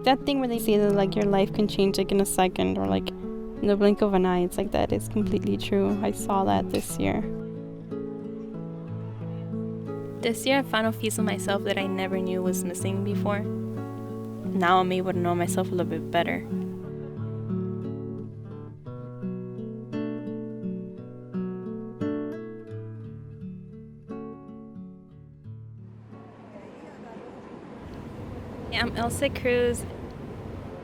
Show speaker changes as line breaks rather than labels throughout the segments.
That thing where they say that like your life can change like in a second or like in the blink of an eye, it's like that is completely true. I saw that this year. This year I found a piece of myself that I never knew was missing before. Now I'm able to know myself a little bit better. I'm Ilse Cruz.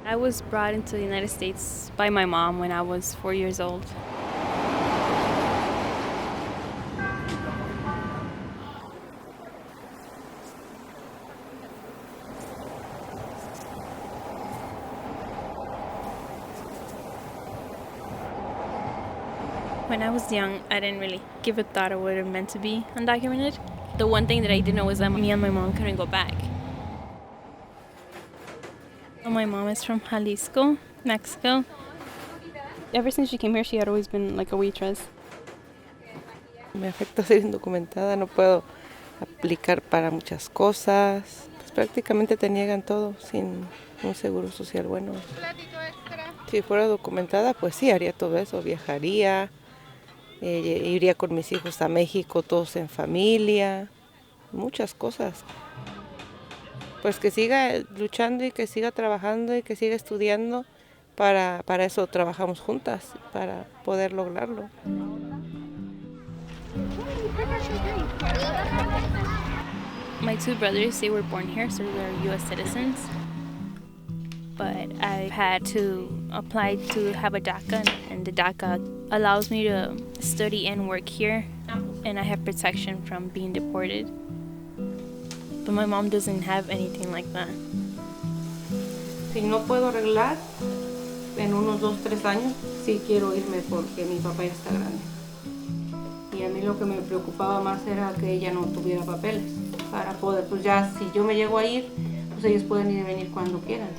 I was brought into the United States by my mom when I was 4 years old. When I was young, I didn't really give a thought of what it meant to be undocumented. The one thing that I did know was that me and my mom couldn't go back. My mom is from Jalisco, Mexico. Ever since she came here, she had always been like a waitress.
Me afecta ser indocumentada, no puedo aplicar para muchas cosas. Pues prácticamente te niegan todo sin un seguro social bueno. Si fuera documentada, pues sí, haría todo eso, viajaría, iría con mis hijos a México, todos en familia, muchas cosas. Pues que siga luchando y que siga trabajando y que siga estudiando, para eso trabajamos juntas, para poder lograrlo.
My two brothers, they were born here, so they're U.S. citizens. But I had to apply to have a DACA, and the DACA allows me to study and work here, and I have protection from being deported. But my mom doesn't have anything like that.
Si no puedo arreglar, en unos 2, 3 años, sí quiero irme porque mi papá ya está grande. Y a mí lo que me preocupaba más era que ella no tuviera papeles, para poder, pues ya, si yo me llego a ir, pues ellos pueden ir y venir cuando quieran.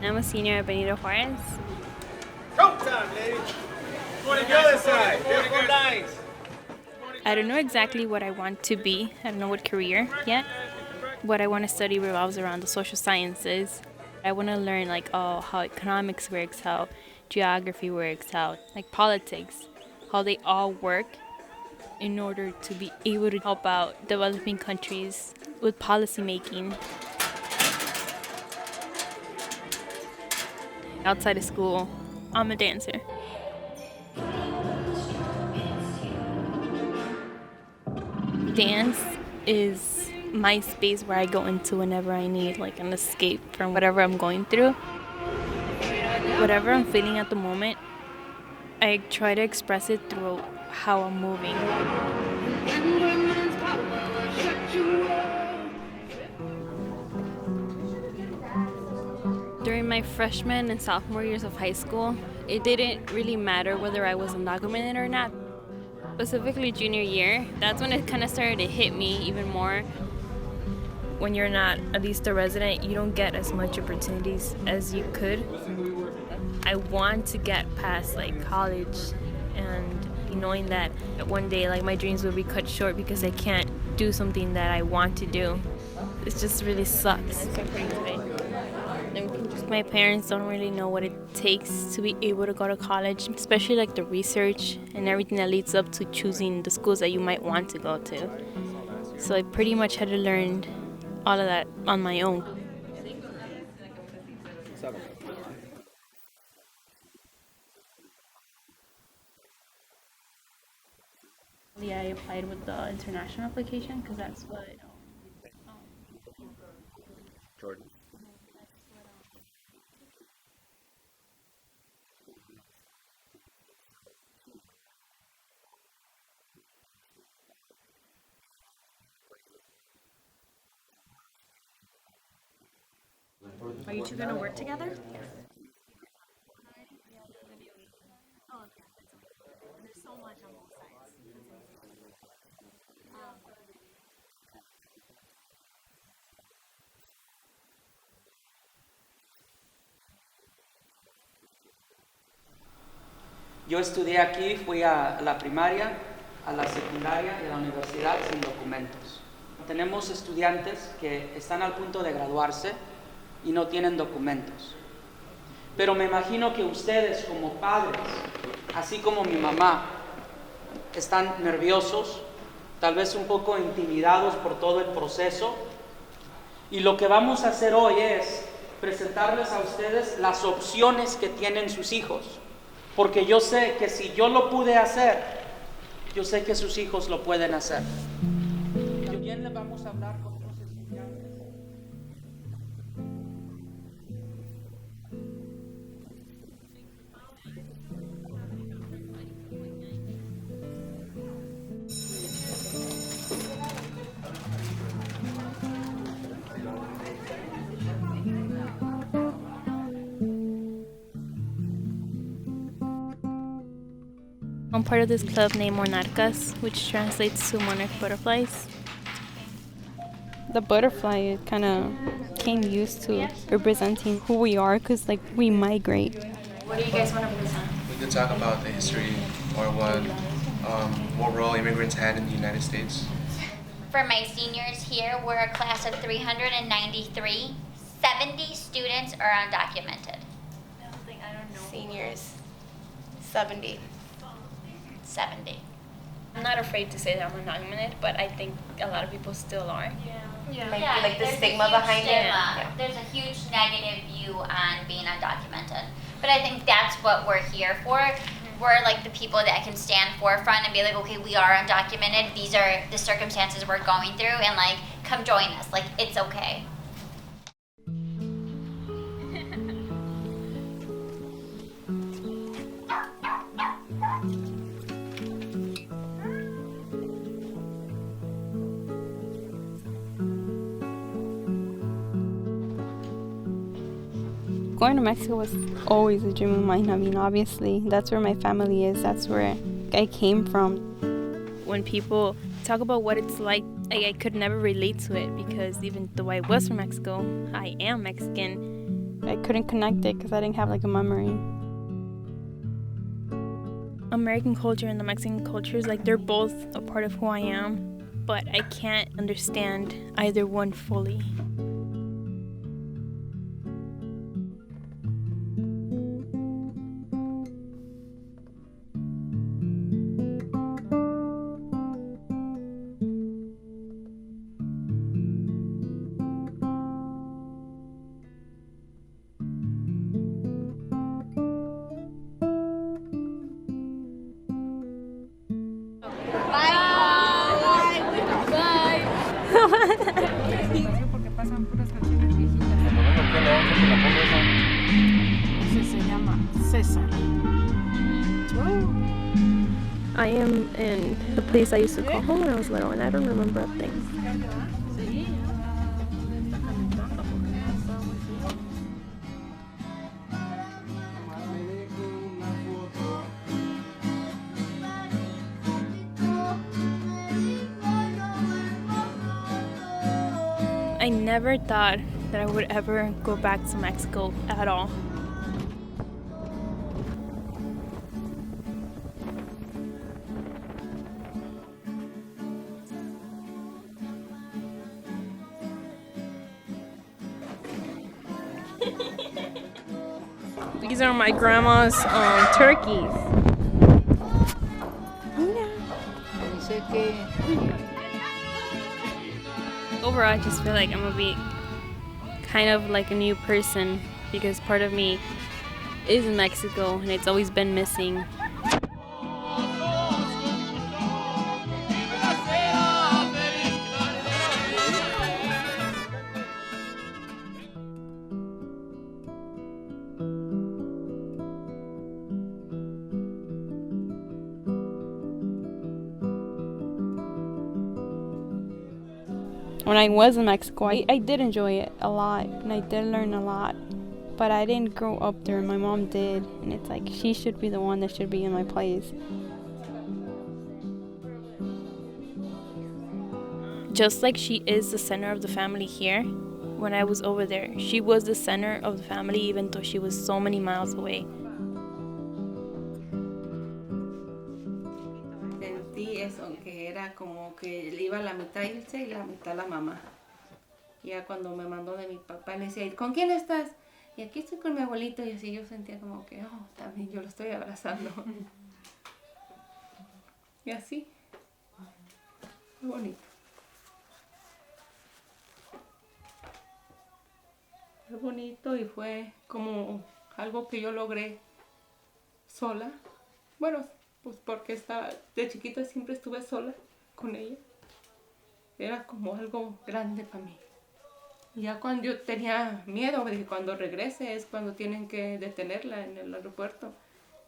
I'm a senior at Benito Juarez.
Go time, ladies. Go to the other side. Beautiful lines.
I don't know exactly what I want to be. I don't know what career yet. What I want to study revolves around the social sciences. I want to learn like how economics works, how geography works, how like politics, how they all work in order to be able to help out developing countries with policy making. Outside of school, I'm a dancer. Dance is my space where I go into whenever I need like an escape from whatever I'm going through. Whatever I'm feeling at the moment, I try to express it through how I'm moving. During my freshman and sophomore years of high school, it didn't really matter whether I was undocumented or not. Specifically junior year, that's when it kind of started to hit me even more. When you're not at least a resident, you don't get as much opportunities as you could. I want to get past like college and knowing that one day like my dreams will be cut short because I can't do something that I want to do. It just really sucks. My parents don't really know what it takes to be able to go to college, especially like the research and everything that leads up to choosing the schools that you might want to go to. So I pretty much had to learn all of that on my own. Yeah, I applied with the international application because that's what
Jordan.
Are you two going to work together? There's so much on both sides.
Yo estudié aquí, fui a la primaria, a la secundaria y a la universidad sin documentos. Tenemos estudiantes que están al punto de graduarse y no tienen documentos. Pero me imagino que ustedes como padres, así como mi mamá, están nerviosos, tal vez un poco intimidados por todo el proceso. Y lo que vamos a hacer hoy es presentarles a ustedes las opciones que tienen sus hijos. Porque yo sé que si yo lo pude hacer, yo sé que sus hijos lo pueden hacer. Y bien le vamos a hablar con los estudiantes.
I'm part of this club named Monarcas, which translates to monarch butterflies. The butterfly kind of came used to representing who we are because like we migrate.
What do you guys want to present?
We could talk about the history or what role immigrants had in the United States.
For my seniors here, we're a class of 393. 70 students are undocumented.
I don't know.
Seniors, 70.
70.
I'm not afraid to say that I'm undocumented, but I think a lot of people still are.
Might be like the
there's a
stigma
huge
behind it.
stigma.
Yeah.
There's a huge negative view on being undocumented. But I think that's what we're here for. We're like the people that can stand forefront and be like, okay, we are undocumented. These are the circumstances we're going through, and like, come join us. Like, it's okay.
Going to Mexico was always a dream of mine. I mean, obviously, that's where my family is. That's where I came from. When people talk about what it's like, I could never relate to it because even though I was from Mexico, I am Mexican. I couldn't connect it because I didn't have like a memory. American culture and the Mexican culture is like they're both a part of who I am, but I can't understand either one fully.
Porque pasan puras canciones viejitas. Ese se llama César.
I am in the place I used to call home when I was little, and I don't remember a thing. I never thought that I would ever go back to Mexico at all. These are my grandma's turkeys. Overall, I just feel like I'm gonna be kind of like a new person because part of me is in Mexico and it's always been missing. When I was in Mexico, I did enjoy it a lot, and I did learn a lot, but I didn't grow up there. My mom did, and it's like she should be the one that should be in my place. Just like she is the center of the family here, when I was over there, she was the center of the family even though she was so many miles away.
sentí eso, que era como que le iba la mitad Ilse y la mitad la mamá. Ya cuando me mandó de mi papá, me decía, ¿con quién estás? Y aquí estoy con mi abuelito, y así yo sentía como que, oh, también yo lo estoy abrazando. Y así, muy bonito. Fue bonito y fue como algo que yo logré sola. Bueno, pues porque de chiquita siempre estuve sola con ella. Era como algo grande para mí. Y ya cuando yo tenía miedo, de que cuando regrese es cuando tienen que detenerla en el aeropuerto.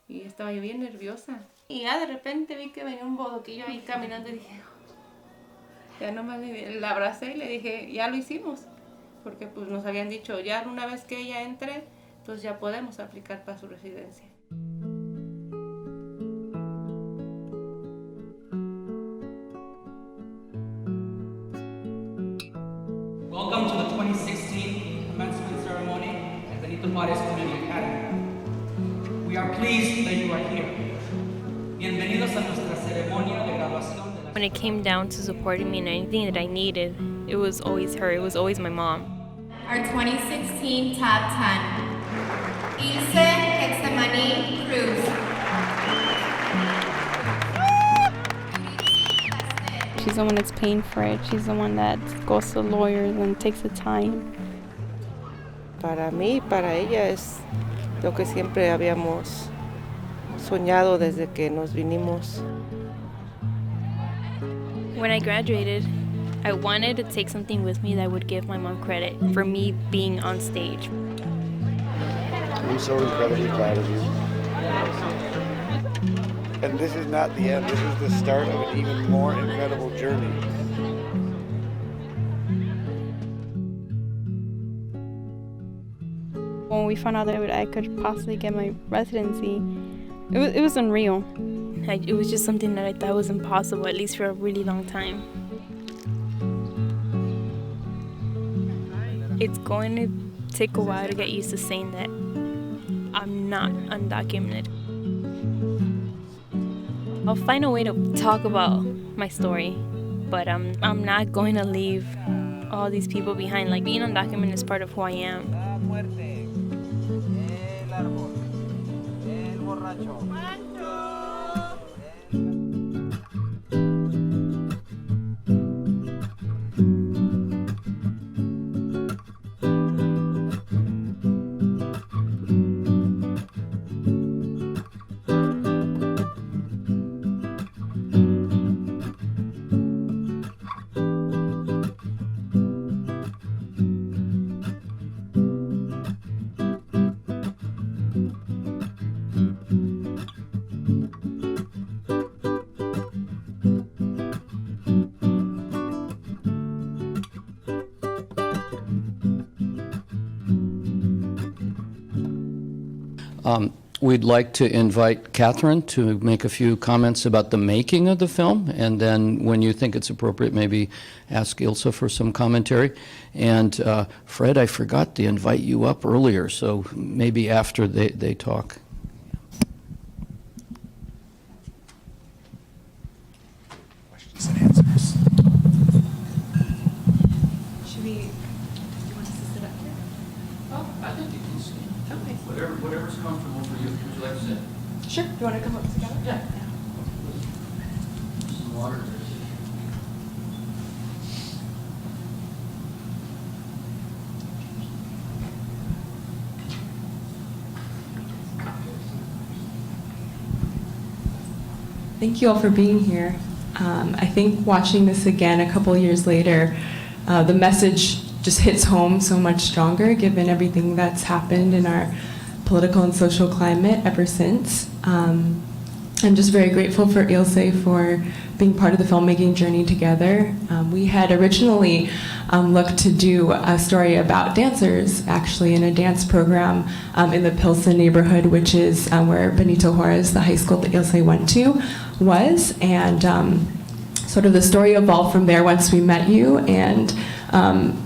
Y estaba yo bien nerviosa. Y ya de repente vi que venía un bodoquillo ahí caminando y dije, oh. Ya nomás la abracé y le dije, ya lo hicimos. Porque pues nos habían dicho, ya una vez que ella entre, entonces ya podemos aplicar para su residencia.
Welcome to the 2016 commencement ceremony at Benito Juarez Community Academy. We are pleased that you are here. Bienvenidos a nuestra ceremonia de graduación de la...
When it came down to supporting me in anything that I needed, it was always her. It was always my mom.
Our 2016 top 10. Ilse Cruz.
She's the one that's paying for it. She's the one that goes to lawyers and takes the time.
Para mí, para ella es lo que siempre habíamos soñado desde que nos vinimos.
When I graduated, I wanted to take something with me that would give my mom credit for me being on stage.
I'm so incredibly proud of you. And this is not the end. This is the start of an even more incredible journey.
When we found out that I could possibly get my residency, it was unreal.
It was just something that I thought was impossible, at least for a really long time. It's going to take a while to get used to saying that I'm not undocumented. I'll find a way to talk about my story, but I'm not going to leave all these people behind. Like, being undocumented is part of who I am.
We'd like to invite Catherine to make a few comments about the making of the film, and then when you think it's appropriate, maybe ask Ilse for some commentary. And Fred, I forgot to invite you up earlier, so maybe after they talk.
Questions and answers.
Should we, do you want us to sit up here?
Oh, I think you can sit.
Okay.
Whatever's comfortable for you. Would you like to sit?
Sure. Do you want to come up together?
Yeah. Some water.
Thank you all for being here. I think watching this again a couple years later, the message just hits home so much stronger given everything that's happened in our political and social climate ever since. I'm just very grateful for Ilse for being part of the filmmaking journey together. We had originally looked to do a story about dancers, actually, in a dance program in the Pilsen neighborhood, which is where Benito Juarez, the high school that Ilse went to, was. And sort of the story evolved from there once we met you. And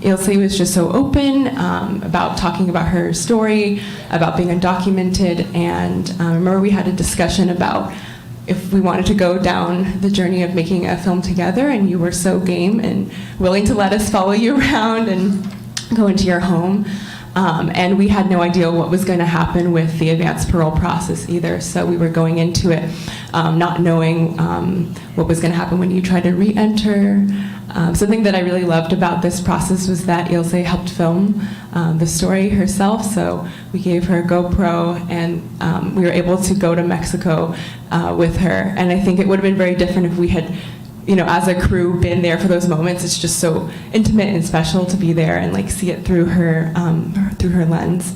Ilse was just so open about talking about her story, about being undocumented. And I remember we had a discussion about if we wanted to go down the journey of making a film together, and you were so game and willing to let us follow you around and go into your home. And we had no idea what was going to happen with the advanced parole process either, so we were going into it not knowing what was going to happen when you tried to re-enter. Something that I really loved about this process was that Ilse helped film the story herself, so we gave her a GoPro, and we were able to go to Mexico with her. And I think it would have been very different if we had, as a crew, been there for those moments. It's just so intimate and special to be there and like see it through her lens.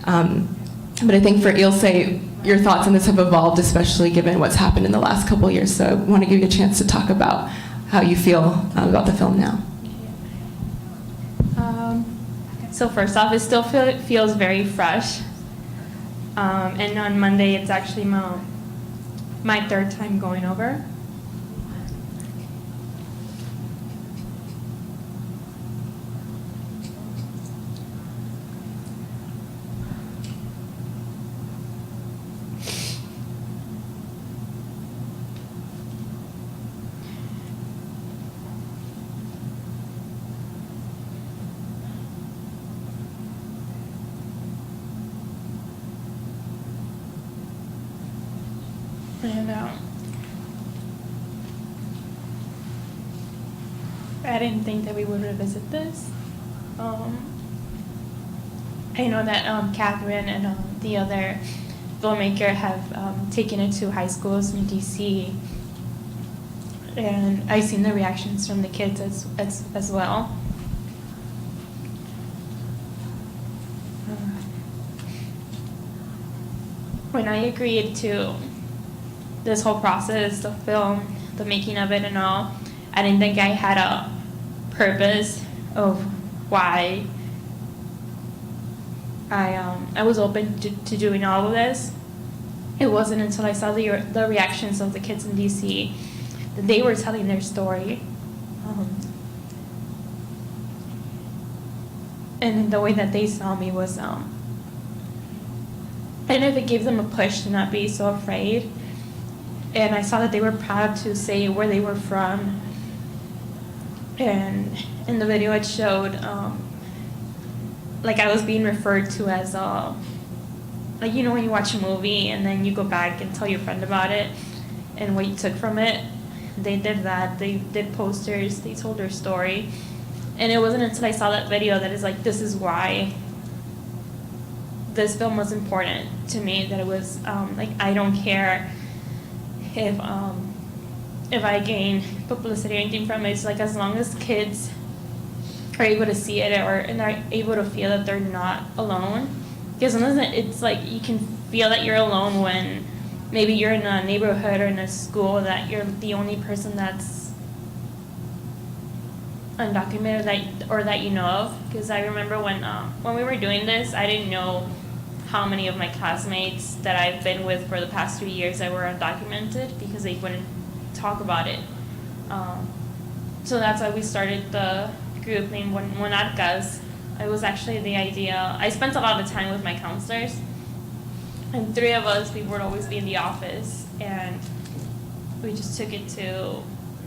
But I think for Ilse, your thoughts on this have evolved, especially given what's happened in the last couple of years. So I want to give you a chance to talk about how you feel about the film now.
So first off, it still feels very fresh. And on Monday, it's actually my third time going over. And I didn't think that we would revisit this. I know that Catherine and the other filmmaker have taken it to high schools in DC, and I've seen the reactions from the kids as well. When I agreed to this whole process, the film, the making of it and all, I didn't think I had a purpose of why I was open to doing all of this. It wasn't until I saw the reactions of the kids in DC that they were telling their story. And the way that they saw me was, I don't know if it gave them a push to not be so afraid. And I saw that they were proud to say where they were from. And in the video it showed, like I was being referred to as, like when you watch a movie and then you go back and tell your friend about it and what you took from it. They did that. They did posters. They told their story. And it wasn't until I saw that video that it's like, this is why this film was important to me, that it was like, I don't care if I gain publicity or anything from it. It's like, as long as kids are able to see it and are able to feel that they're not alone. Because sometimes it's like you can feel that you're alone when maybe you're in a neighborhood or in a school that you're the only person that's undocumented that you know of. Because I remember when we were doing this, I didn't know how many of my classmates that I've been with for the past 3 years that were undocumented, because they wouldn't talk about it. So that's why we started the group named Monarcas. It was actually the idea. I spent a lot of time with my counselors, and 3 of us, we would always be in the office, and we just took it to,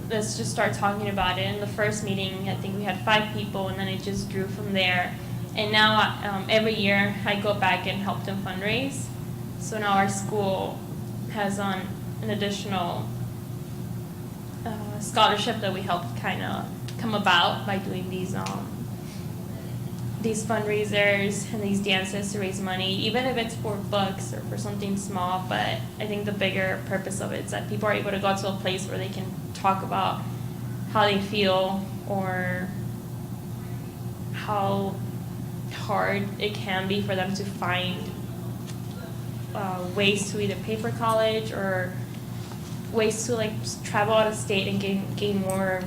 let's just start talking about it. In the first meeting, I think we had 5 people, and then it just grew from there. And now every year I go back and help them fundraise. So now our school has an additional scholarship that we helped kind of come about by doing these fundraisers and these dances to raise money, even if it's for books or for something small. But I think the bigger purpose of it is that people are able to go to a place where they can talk about how they feel or how hard it can be for them to find ways to either pay for college or ways to like travel out of state and gain more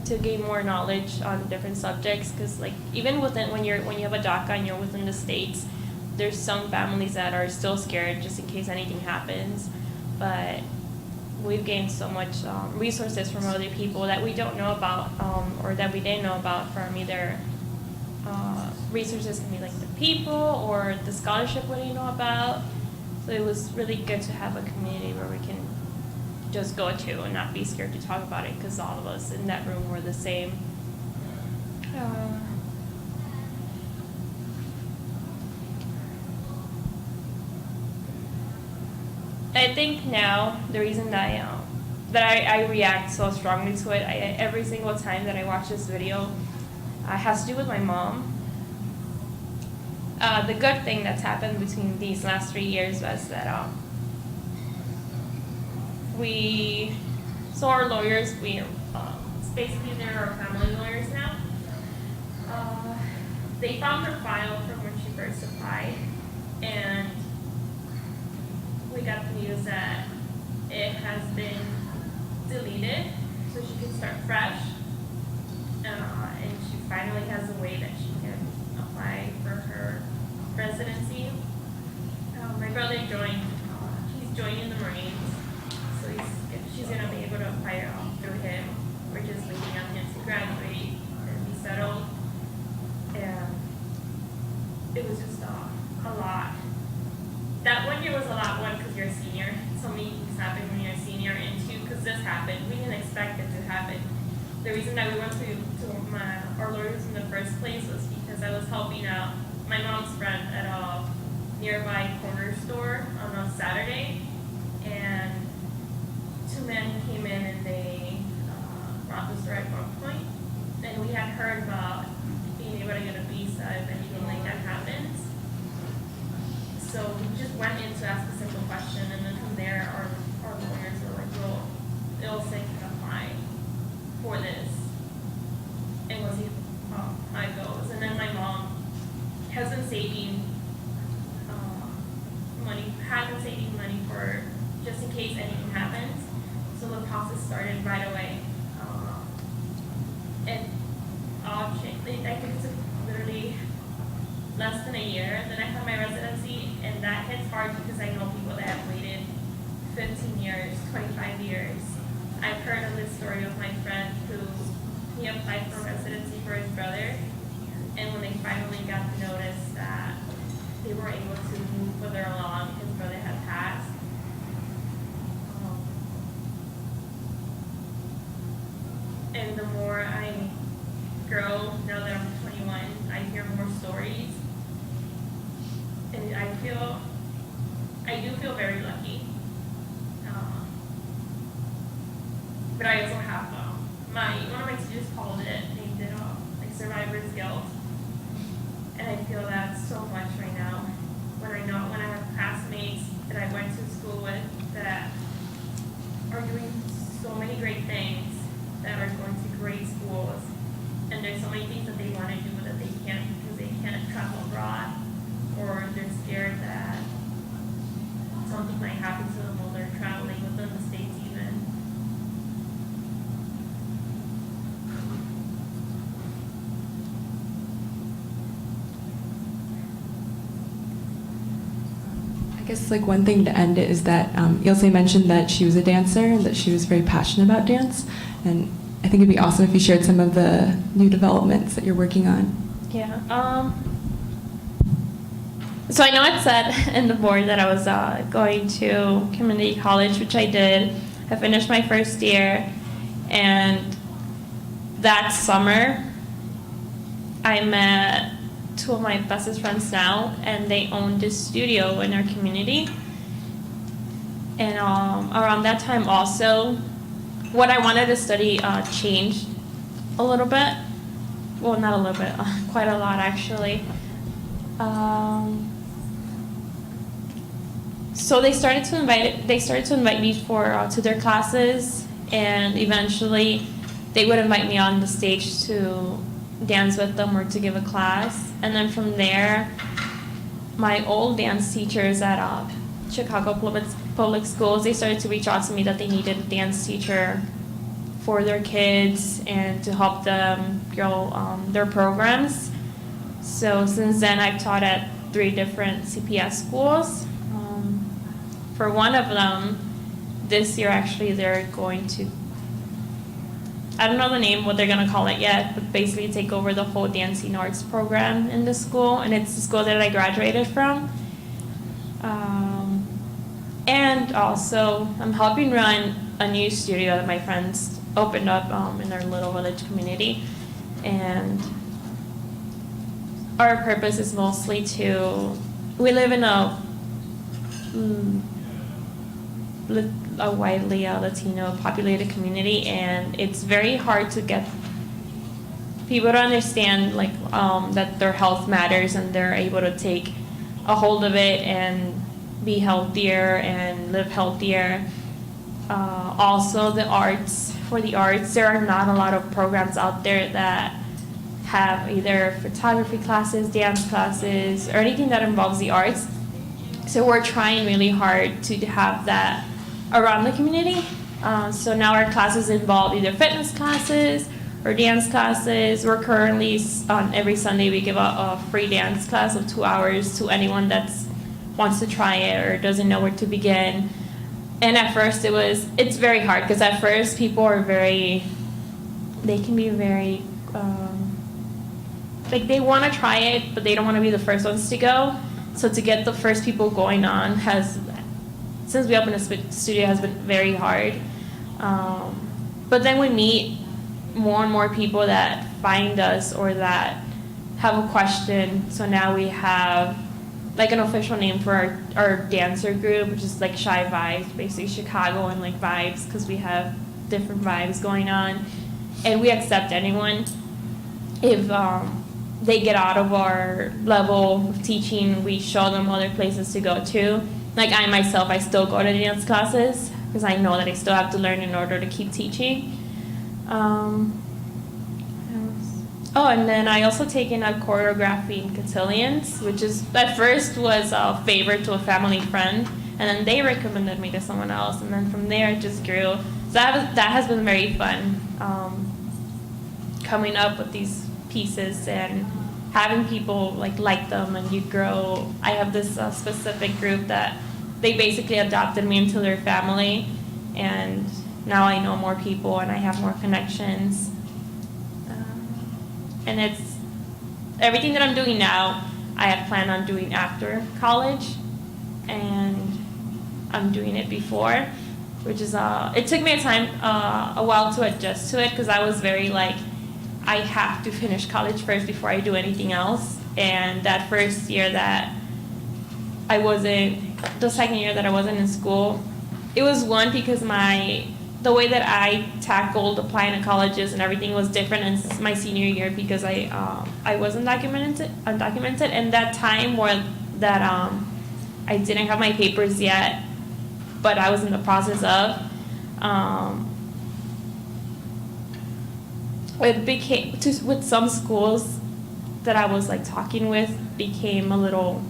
to gain more knowledge on different subjects. Because like even within when you have a DACA and you're within the states, there's some families that are still scared just in case anything happens. But we've gained so much resources from other people that we don't know about, or that we didn't know about from either resources can be like the people or the scholarship what do you know about. So it was really good to have a community where we can just go to and not be scared to talk about it, because all of us in that room were the same. I think now the reason that I react so strongly to it, every single time that I watch this video, has to do with my mom. The good thing that's happened between these last 3 years was that our lawyers, basically they're our family lawyers now. They found her file from when she first applied, and we got the news that it has been deleted, so she can start fresh. And she finally has a way that she can apply for her residency. My brother joined, he's joining the Marines, so she's going to be able to apply through him. We're just waiting on him to graduate and be settled. And it was just a lot. That 1 year was a lot, one, because you're a senior. So many things happen when you're a senior, and two, because this happened. We didn't expect it to happen. The reason that we went to our lawyers in the first place was because I was helping out my mom's friend at a nearby corner store on a Saturday, and two men came in and they robbed the store at one point. And we had heard about being able to get a visa if anything like that happens. So we just went in to ask a simple question, and then from there our lawyers were like, well, Ilse can apply for this. And we'll see how it goes. And then my mom has been saving money for just in case anything happens. So the process started right away. And I think it's literally less than a year that I had my residency, and that hits hard because I know people that have waited 15 years, 25 years. I've heard of this story of my friend who he applied for residency for his brother, and when they finally got the notice that they were able to move further along, his brother had passed. And the more I grow, now that I'm 21, I hear more stories. And I do feel very lucky. But I also have, one of my teachers called it, named it like survivor's guilt. And I feel that so much right now when I have classmates that I went to school with that are doing so many great things, that are going to great schools, and there's so many things that they want to do that they can't because they can't travel abroad, or they're scared that something might happen to them while they're traveling within the States even.
I guess like one thing to end it is that Ilse mentioned that she was a dancer and that she was very passionate about dance, and I think it'd be awesome if you shared some of the new developments that you're working on.
Yeah. So I know it said in the board that I was going to community college, which I did. I finished my first year, and that summer I met two of my bestest friends now, and they owned this studio in our community. And around that time also, what I wanted to study changed a little bit. Well, not a little bit, quite a lot actually. So they started to invite me to their classes, and eventually they would invite me on the stage to dance with them or to give a class. And then from there, my old dance teachers at Chicago Public Schools, they started to reach out to me that they needed a dance teacher for their kids and to help them grow their programs. So since then, I've taught at 3 different CPS schools. For one of them, this year actually they're going to I don't know the name, what they're going to call it yet, but basically take over the whole dancing arts program in the school, and it's the school that I graduated from. And also, I'm helping run a new studio that my friends opened up in our little village community, and our purpose is mostly we live in a widely Latino populated community, and it's very hard to get people to understand that their health matters, and they're able to take a hold of it and be healthier and live healthier. Also, for the arts, there are not a lot of programs out there that have either photography classes, dance classes, or anything that involves the arts. So we're trying really hard to have that around the community. So now our classes involve either fitness classes or dance classes. We're currently, on every Sunday, we give a free dance class of 2 hours to anyone that wants to try it or doesn't know where to begin. And at first it's very hard, because at first people are they can be very, they want to try it, but they don't want to be the first ones to go. So to get the first people going on since we opened a studio, has been very hard. But then we meet more and more people that find us or that have a question. So now we have an official name for our dancer group, which is Shy Vibes, basically Chicago and vibes, because we have different vibes going on. And we accept anyone. If they get out of our level of teaching, we show them other places to go to. I myself, I still go to dance classes because I know that I still have to learn in order to keep teaching. And then I also taken up choreography in cotillions, which at first was a favor to a family friend, and then they recommended me to someone else, and then from there it just grew. So that has been very fun, coming up with these pieces and having people like them, and you grow. I have this specific group that they basically adopted me into their family, and now I know more people and I have more connections. And it's everything that I'm doing now, I had planned on doing after college, and I'm doing it before, which is it took me a while to adjust to it, because I was very I have to finish college first before I do anything else. And that first year that the second year that I wasn't in school, it was because the way that I tackled applying to colleges and everything was different in my senior year, because I was undocumented, and that time where that I didn't have my papers yet, but I was in the process of, it became, with some schools that I was talking with, became a little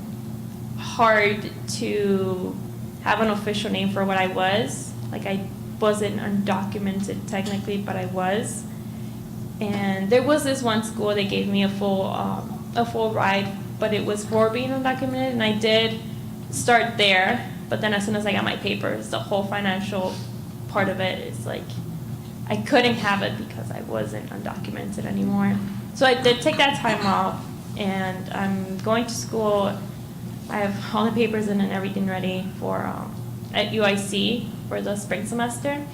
hard to have an official name for what I was. I wasn't undocumented technically, but I was. And there was this one school, they gave me a full ride, but it was for being undocumented, and I did start there. But then as soon as I got my papers, the whole financial part of it is I couldn't have it because I wasn't undocumented anymore. So I did take that time off, and I'm going to school. I have all the papers in and everything ready for at UIC for the spring semester.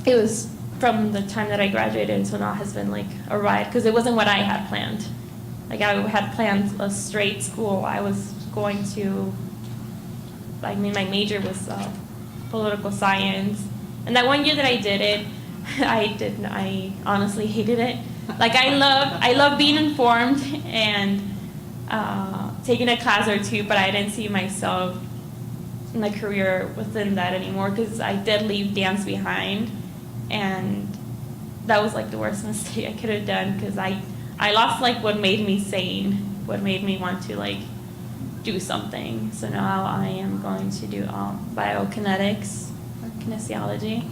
It was from the time that I graduated until now has been a ride, because it wasn't what I had planned. I had planned a straight school. I was going to, my major was political science. And that one year that I did it, I honestly hated it. I love being informed and taking a class or two, but I didn't see myself in a career within that anymore, because I did leave dance behind, and that was the worst mistake I could have done, because I lost what made me sane, what made me want to do something. So now I am going to do biokinetics or kinesiology.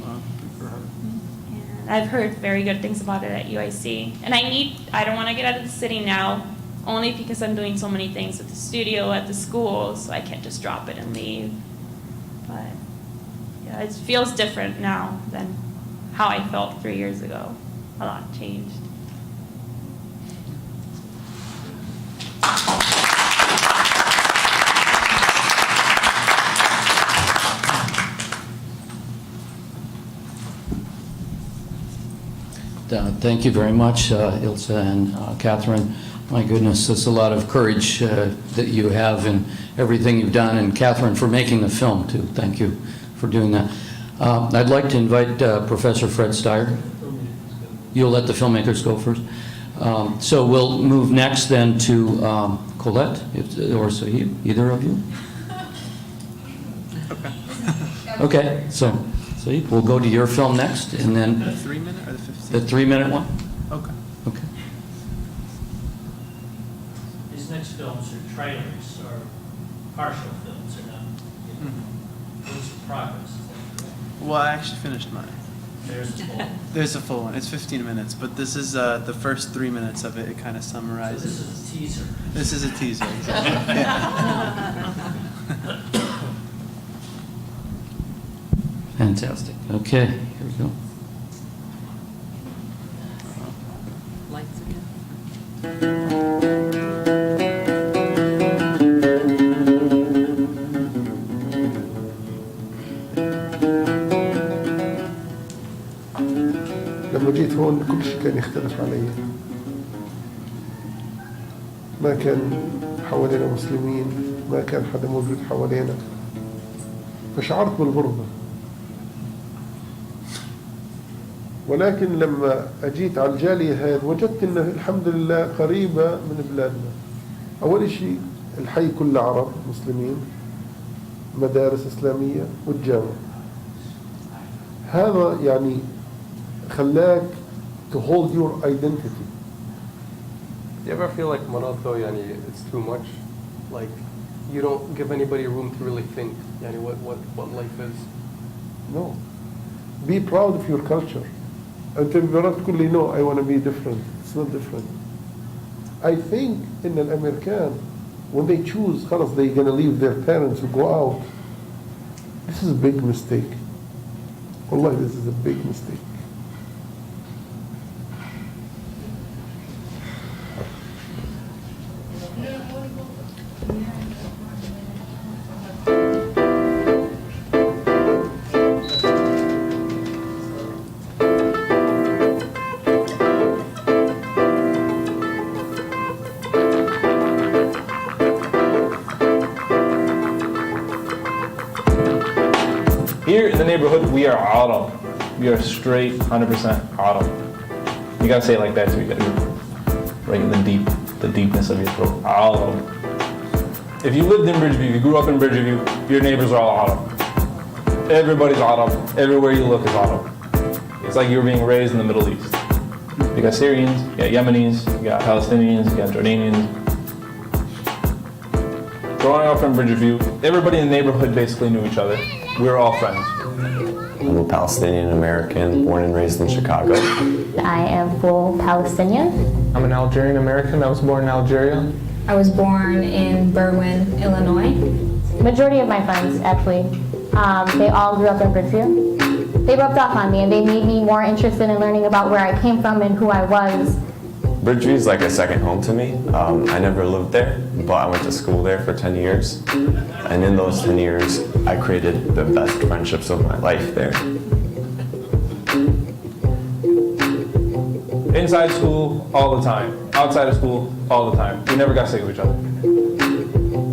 And I've heard very good things about it at UIC, and I don't want to get out of the city now, only because I'm doing so many things at the studio, at the school, so I can't just drop it and leave. But yeah, it feels different now than how I felt 3 years ago. A lot changed.
Thank you very much, Ilse and Catherine. My goodness, there's a lot of courage that you have in everything you've done, and Catherine for making the film, too. Thank you for doing that. I'd like to invite Professor Fred Steier. You'll let the filmmakers go first. So we'll move next then to Colette or Sahib, either of you. Okay, so Sahib, we'll go to your film next, and then...
The 3-minute or the 15?
The 3-minute one?
Okay.
Okay.
These next films are trailers or partial films or not. What's the progress? Is that correct?
Well, I actually finished mine.
There's a full one.
There's a full one. It's 15 minutes, but this is the first 3 minutes of it. It kind of summarizes.
So this is a teaser.
This is a teaser, exactly. Yeah.
Fantastic. Okay, here we go.
Lights again.
لما جيت هون كل شيء كان يختلف علي. ما كان حوالينا مسلمين، ما كان حدا موجود حوالينا، فشعرت بالغربة. ولكن لما أجيت على الجالية هذه وجدت إنه الحمد لله قريبة من بلادنا. أول شيء الحي كله عرب مسلمين، مدارس إسلامية والجامعة. هذا يعني خلاك to hold your identity.
Do you ever feel like Monaco, yani, it's too much? Like you don't give anybody room to really think, yani, what life is?
No. Be proud of your culture. أنت مرات تقول لي no, I want to be different. It's not different. I think in the American, when they choose, خلاص they're going to leave their parents to go out. This is a big mistake. Wallahi, this is a big mistake.
Here in the neighborhood, we are Arab. We are straight 100% Arab. You gotta say it like that too. You gotta be right in the deepness of your throat. Arab. If you lived in Bridgeview, you grew up in Bridgeview, your neighbors are all Arab. Everybody's Arab. Everywhere you look is Arab. It's like you were being raised in the Middle East. You got Syrians, you got Yemenis, you got Palestinians, you got Jordanians. Growing up in Bridgeview, everybody in the neighborhood basically knew each other. We were all friends.
I'm a Palestinian American, born and raised in Chicago.
I am full Palestinian.
I'm an Algerian American. I was born in Algeria.
I was born in Berwyn, Illinois. Majority of my friends, actually, they all grew up in Bridgeview. They rubbed off on me and they made me more interested in learning about where I came from and who I was.
Bridgeview is like a second home to me. I never lived there, but I went to school there for 10 years. And in those 10 years, I created the best friendships of my life there.
Inside school, all the time. Outside of school, all the time. We never got sick of each other.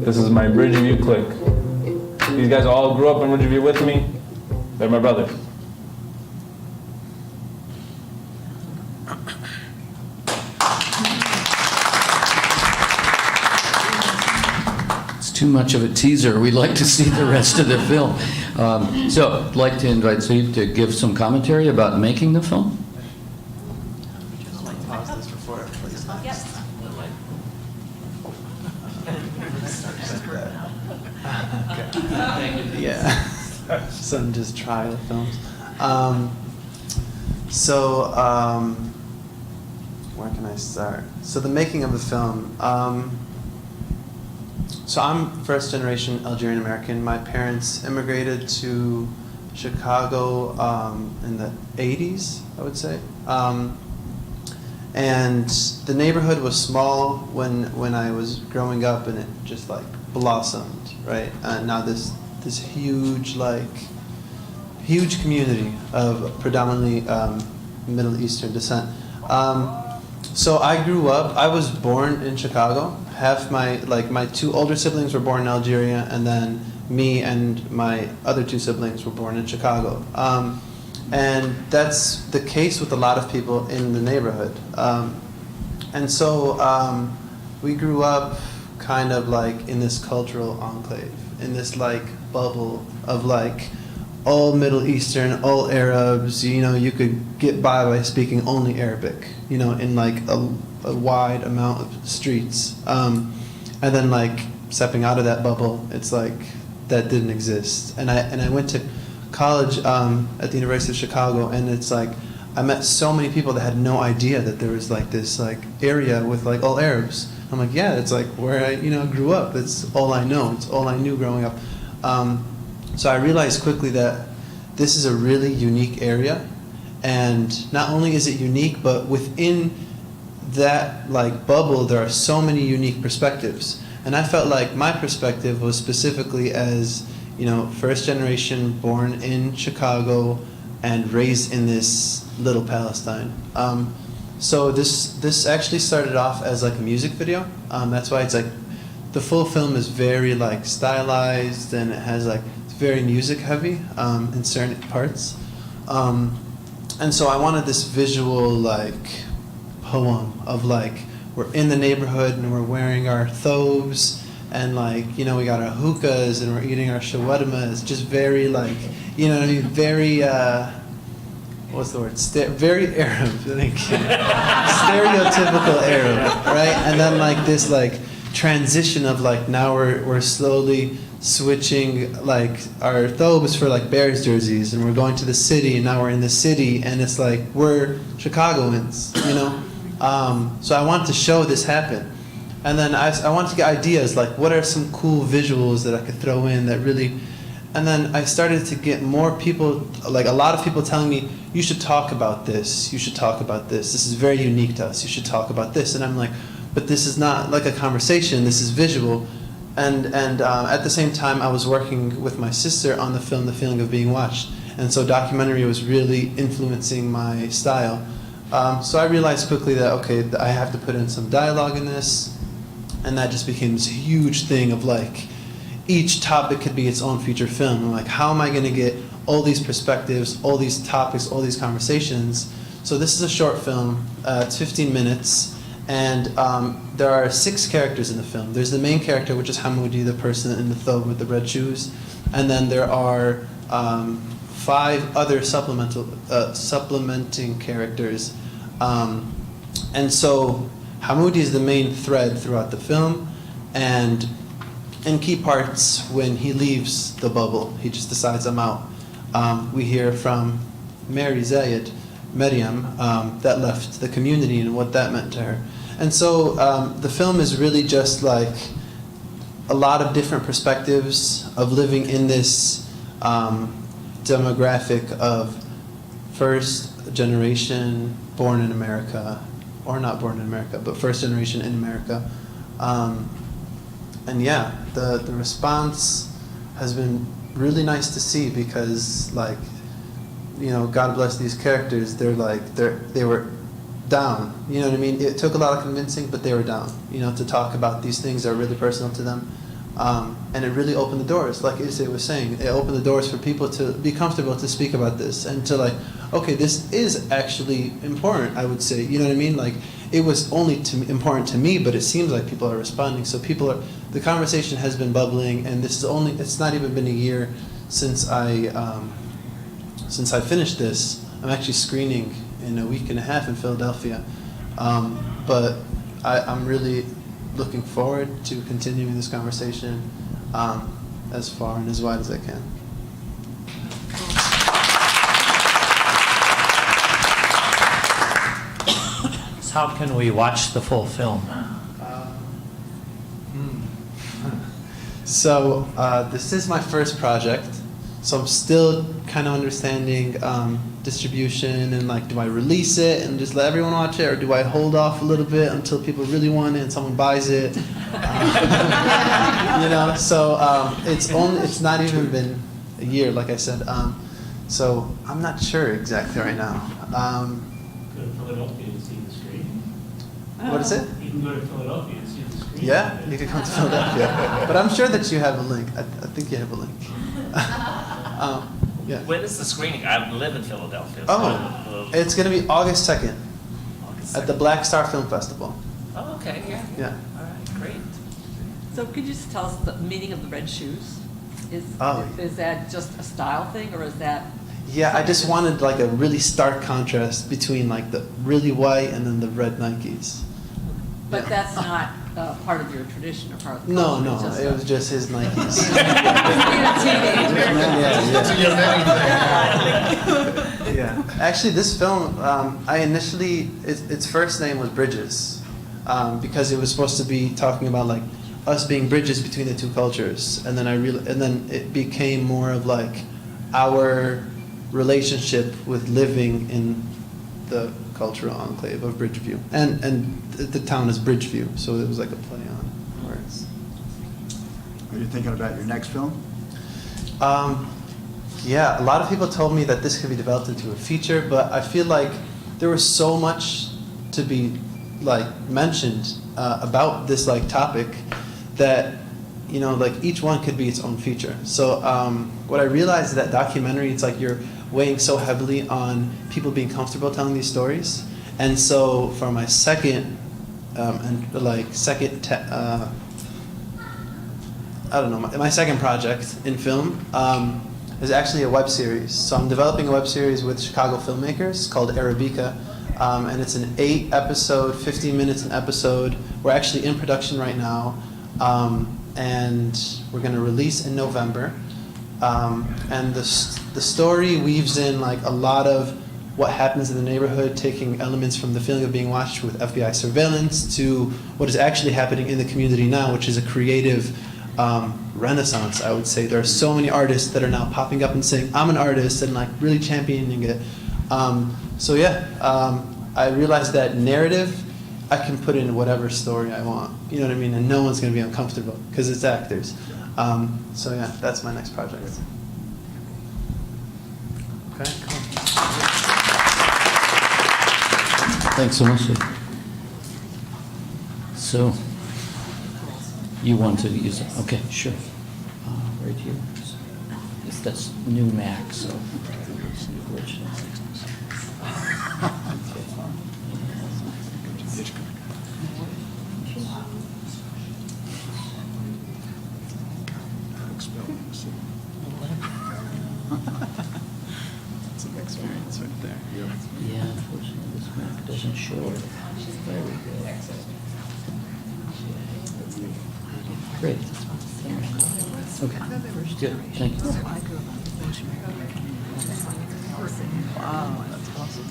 This is my Bridgeview clique. These guys all grew up in Bridgeview with me. They're my brothers.
Too much of a teaser. We'd like to see the rest of the film. So I'd like to invite Steve to give some commentary about making the film.
Pause this before it stops. Okay. Yeah. Some just trial films. Where can I start? So the making of the film. So I'm first generation Algerian American. My parents immigrated to Chicago in the 80s, I would say. And the neighborhood was small when I was growing up, and it just like blossomed, right? And now this huge community of predominantly Middle Eastern descent. So I grew up. I was born in Chicago. Half my two older siblings were born in Algeria, and then me and my other two siblings were born in Chicago. And that's the case with a lot of people in the neighborhood. And so we grew up kind of like in this cultural enclave, in this like bubble of like all Middle Eastern, all Arabs. You know, you could get by speaking only Arabic, you know, in like a wide amount of streets. And then like stepping out of that bubble, it's like that didn't exist. And I went to college at the University of Chicago, and it's like I met so many people that had no idea that there was like this like area with like all Arabs. I'm like, yeah, it's like where I grew up. It's all I know. It's all I knew growing up. So I realized quickly that this is a really unique area, and not only is it unique, but within that like bubble, there are so many unique perspectives. And I felt like my perspective was specifically as, you know, first generation born in Chicago and raised in this little Palestine. So this actually started off as like a music video. That's why it's like the full film is very like stylized, and it has like it's very music heavy in certain parts. And so I wanted this visual like poem of like we're in the neighborhood and we're wearing our thobes, and like, you know, we got our hookahs and we're eating our shawarma. It's just very like, you know what I mean, very what's the word? Very Arab, I think. Stereotypical Arab, right? And then like this like transition of like now we're slowly switching like our thobes for like Bears jerseys, and we're going to the city, and now we're in the city, and it's like we're Chicagoans, you know. So I wanted to show this happen. And then I wanted to get ideas, like what are some cool visuals that I could throw in that really, and then I started to get more people, like a lot of people telling me, you should talk about this, you should talk about this is very unique to us, you should talk about this. And I'm like, but this is not like a conversation, this is visual. And at the same time, I was working with my sister on the film, The Feeling of Being Watched. And so documentary was really influencing my style. So I realized quickly that, okay, I have to put in some dialogue in this. And that just became this huge thing of like, each topic could be its own feature film. I'm like, how am I going to get all these perspectives, all these topics, all these conversations? So this is a short film. It's 15 minutes. And there are 6 characters in the film. There's the main character, which is Hamoudi, the person in the thobe with the red shoes. And then there are 5 other supplementing characters. And so Hamoudi is the main thread throughout the film, and in key parts when he leaves the bubble, he just decides, I'm out. We hear from Mary Zayed, Maryam, that left the community and what that meant to her. And so the film is really just like a lot of different perspectives of living in this demographic of first generation born in America, or not born in America, but first generation in America. And yeah, the response has been really nice to see, because like, you know, God bless these characters, they were down, you know what I mean? It took a lot of convincing, but they were down, you know, to talk about these things that are really personal to them. And it really opened the doors, like Ilse was saying. It opened the doors for people to be comfortable to speak about this, and to like, okay, this is actually important, I would say. You know what I mean? Like, it was only important to me, but it seems like people are responding. So the conversation has been bubbling, and it's not even been a year since I finished this. I'm actually screening in a week and a half in Philadelphia. But I'm really looking forward to continuing this conversation as far and as wide as I can.
So how can we watch the full film?
So this is my first project. So I'm still kind of understanding distribution and like, do I release it and just let everyone watch it, or do I hold off a little bit until people really want it and someone buys it? You know, so it's not even been a year, like I said. So I'm not sure exactly right now.
Go to Philadelphia and see the screen.
What is it?
You can go to Philadelphia and see the screen.
Yeah, you can come to Philadelphia. But I'm sure that you have a link. I think you have a link. Yeah.
When is the screening? I live in Philadelphia.
Oh, it's going to be August 2nd at the Black Star Film Festival.
Oh, okay, yeah.
Yeah.
All right, great.
So could you just tell us the meaning of the red shoes? Is that just a style thing, or is that?
Yeah, I just wanted like a really stark contrast between like the really white and then the red Nikes.
But that's not part of your tradition or part of the
No,
culture,
no,
it's just
it was just his Nikes. Yeah. Actually, this film, I initially, its first name was Bridges, because it was supposed to be talking about like us being bridges between the two cultures, and then and then it became more of like our relationship with living in the cultural enclave of Bridgeview, and the town is Bridgeview, so it was like a play on words.
Are you thinking about your next film?
Yeah, a lot of people told me that this could be developed into a feature, but I feel like there was so much to be like mentioned about this like topic that, you know, like each one could be its own feature. So what I realized is that documentary, it's like you're weighing so heavily on people being comfortable telling these stories. And so for my second my second project in film is actually a web series. So I'm developing a web series with Chicago filmmakers called Arabica, and it's an 8-episode, 15 minutes an episode. We're actually in production right now, and we're going to release in November. And the story weaves in like a lot of what happens in the neighborhood, taking elements from the feeling of being watched with FBI surveillance to what is actually happening in the community now, which is a creative renaissance, I would say. There are so many artists that are now popping up and saying, I'm an artist, and like really championing it. So yeah, I realized that narrative, I can put in whatever story I want. You know what I mean? And no one's going to be uncomfortable because it's actors. So yeah, that's my next project. Okay, cool.
Thanks so much. So, you want to use it? Okay, sure. Right here. That's new Mac, so. Original.
It's an experience right there.
Yeah, unfortunately, this Mac doesn't show it. There we go. Great. Okay. Good. Thank you.
Wow, that's awesome.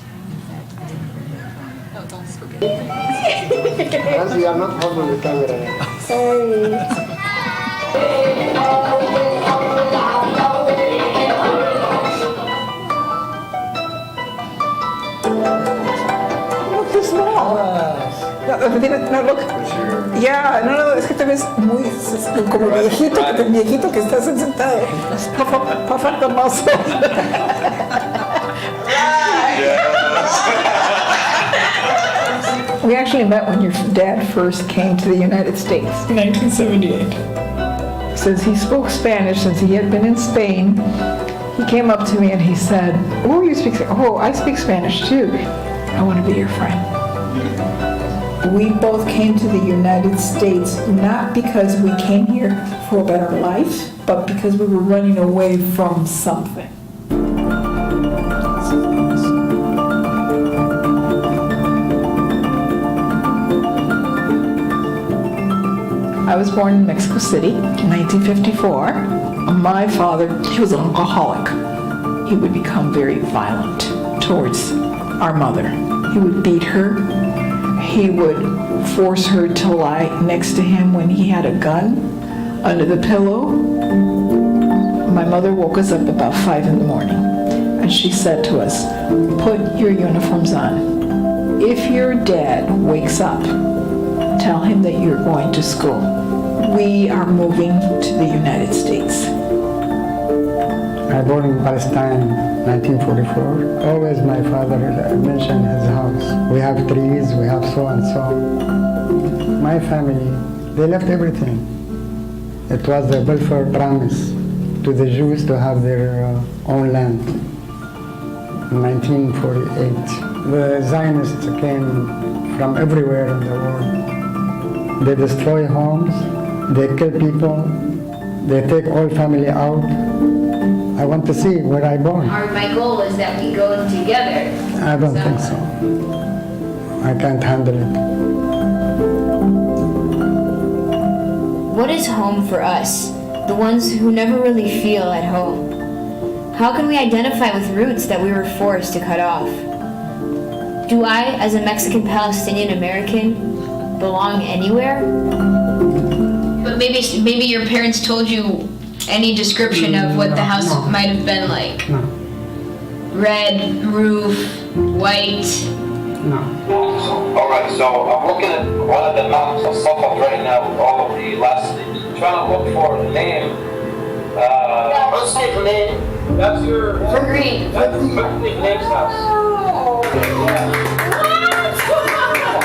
No, don't forget.
Nancy, I'm not holding the camera.
Sorry.
Look, too small. No, look. Ya, no, es que te ves muy como viejito que estás sentado. Puff up the muscle. We actually met when your dad first came to the United States in 1978. Since he spoke Spanish, since he had been in Spain, he came up to me and he said, "Oh, you speak Spanish? Oh, I speak Spanish too. I want to be your friend." We both came to the United States not because we came here for a better life, but because we were running away from something. I was born in Mexico City in 1954. My father, he was an alcoholic. He would become very violent towards our mother. He would beat her. He would force her to lie next to him when he had a gun under the pillow. My mother woke us up about 5 in the morning, and she said to us, "Put your uniforms on. If your dad wakes up, tell him that you're going to school. We are moving to the United States."
I born in Palestine, 1944. Always my father mentioned his house. We have trees, we have so and so. My family, they left everything. It was the Balfour Promise to the Jews to have their own land in 1948. The Zionists came from everywhere in the world. They destroy homes, they kill people, they take all family out. I want to see where I born.
My goal is that we go together.
I don't think so. I can't handle it.
What is home for us, the ones who never really feel at home? How can we identify with roots that we were forced to cut off? Do I, as a Mexican Palestinian American, belong anywhere? But maybe your parents told you any description of what the house might have been like.
No.
Red roof, white.
No.
Alright, so I'm looking at one of the maps of Safed right now with all of the last names. Trying to look for a name. Let's say the name. That's your...
For green.
That's the name's house.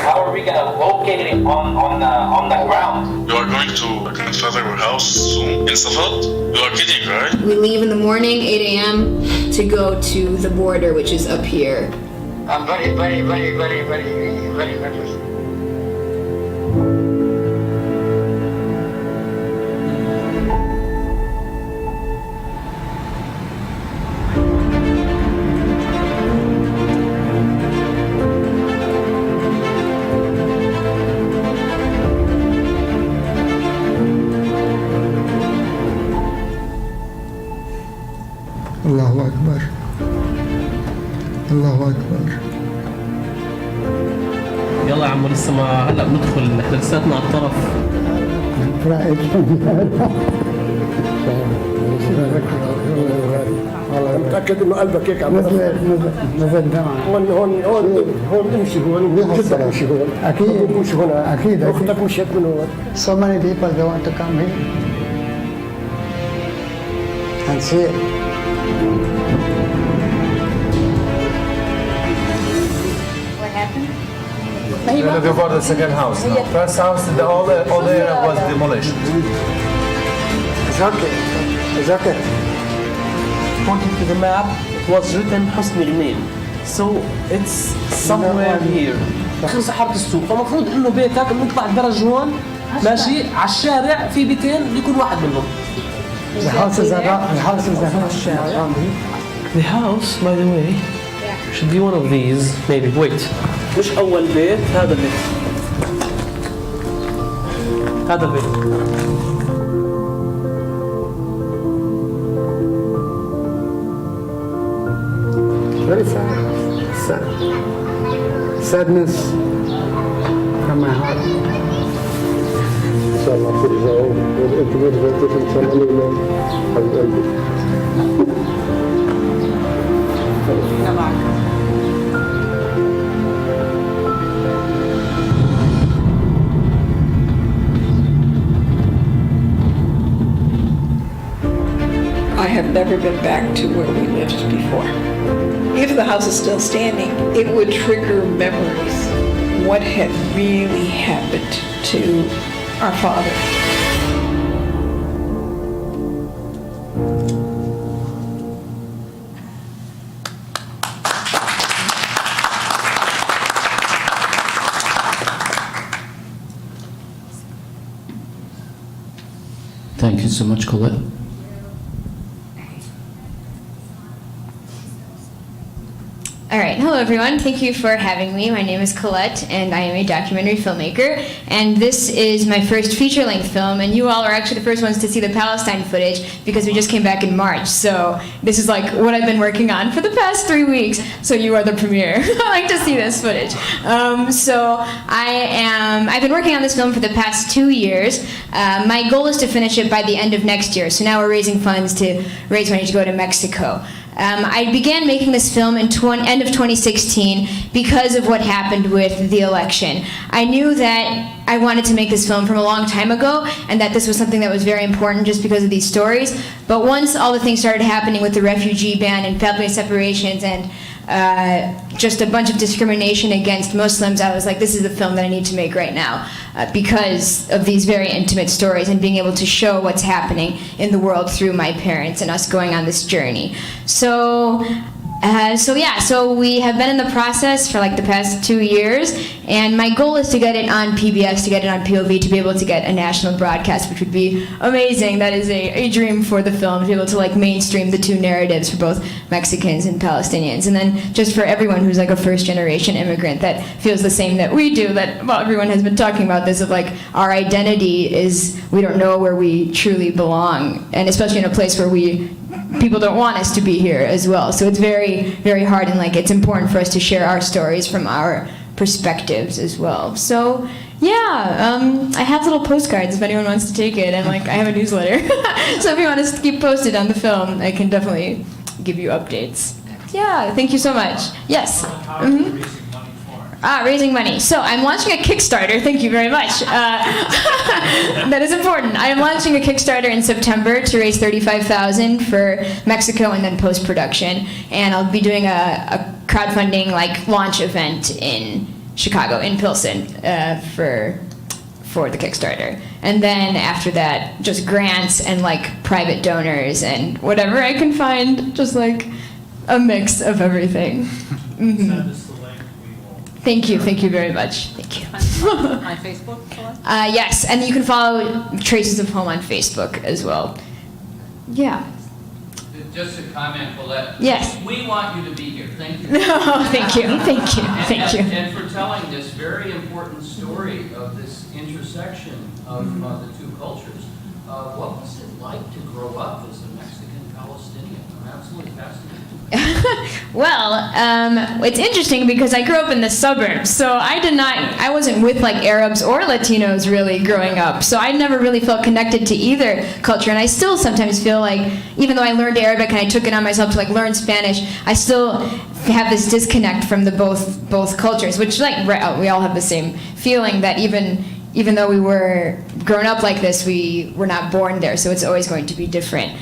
How are we going to locate it on the ground?
You are going to grandfather house soon in Safed? You are kidding, right?
We leave in the morning, 8 a.m. to go to the border, which is up here.
I'm ready.
Allahu Akbar. Allahu Akbar.
يلا يا عمو لسه ما هلا بندخل احنا لساتنا على الطرف.
انا متاكد انه قلبك هيك عم
نزل دمعة.
هون امشي هون جدا امشي هون
أكيد
امشي هون
أكيد
اختك مشيت من هون.
So many people they want to come here and see it.
What happened?
They bought the second house now. First house, all the area was demolished.
It's okay.
According to the map, it was written حسن غنيم. So it's somewhere here. خمسة حارة السوق، فمفروض إنه بيتك نطلع الدرج هون ماشي على الشارع في بيتين لكل واحد منهم.
The house is around الشارع.
The house, by the way, should be one of these. Maybe. Wait. مش أول بيت، هذا بيت. هذا بيت.
Very sad. Sadness from my heart.
ان شاء الله ترجعوا وانتم رجعتوا ان شاء الله لنا حبيب قلبي.
I have never been back to where we lived before. If the house is still standing, it would trigger memories. What had really happened to our father?
Thank you so much, Colette.
All right, Hello, everyone. Thank you for having me. My name is Colette, and I am a documentary filmmaker. And this is my first feature-length film, and you all are actually the first ones to see the Palestine footage because we just came back in March. So this is like what I've been working on for the past 3 weeks. So you are the premiere. I like to see this footage. I've been working on this film for the past 2 years. My goal is to finish it by the end of next year. So now we're raising funds to raise money to go to Mexico. I began making this film in end of 2016 because of what happened with the election. I knew that I wanted to make this film from a long time ago and that this was something that was very important just because of these stories. But once all the things started happening with the refugee ban and family separations and just a bunch of discrimination against Muslims, I was like, this is the film that I need to make right now because of these very intimate stories and being able to show what's happening in the world through my parents and us going on this journey. So we have been in the process for like the past 2 years, and my goal is to get it on PBS, to get it on POV, to be able to get a national broadcast, which would be amazing. That is a dream for the film, to be able to like mainstream the two narratives for both Mexicans and Palestinians. And then just for everyone who's like a first-generation immigrant that feels the same that we do, that, well, everyone has been talking about this, of like our identity is, we don't know where we truly belong, and especially in a place where people don't want us to be here as well. So it's very, very hard, and like it's important for us to share our stories from our perspectives as well. So yeah, I have little postcards if anyone wants to take it, and like I have a newsletter. So if you want to keep posted on the film, I can definitely give you updates. Yeah, thank you so much. Yes. Raising money. So I'm launching a Kickstarter. Thank you very much. That is important. I am launching a Kickstarter in September to raise $35,000 for Mexico and then post-production. And I'll be doing a crowdfunding like launch event in Chicago, in Pilsen, for the Kickstarter. And then after that, just grants and like private donors and whatever I can find, just like a mix of everything. Mm-hmm. Thank you very much. Thank you.
On Facebook?
Yes, and you can follow Traces of Home on Facebook as well. Yeah.
Just a comment, Colette.
Yes.
We want you to be here. Thank you.
No, thank you.
And for telling this very important story of this intersection of the two cultures. What was it like to grow up as a Mexican Palestinian? I'm absolutely fascinated.
Well, it's interesting because I grew up in the suburbs, so I wasn't with like Arabs or Latinos really growing up, so I never really felt connected to either culture, and I still sometimes feel like, even though I learned Arabic and I took it on myself to like learn Spanish, I still have this disconnect from the both cultures, which like we all have the same feeling that even though we were grown up like this, we were not born there, so it's always going to be different.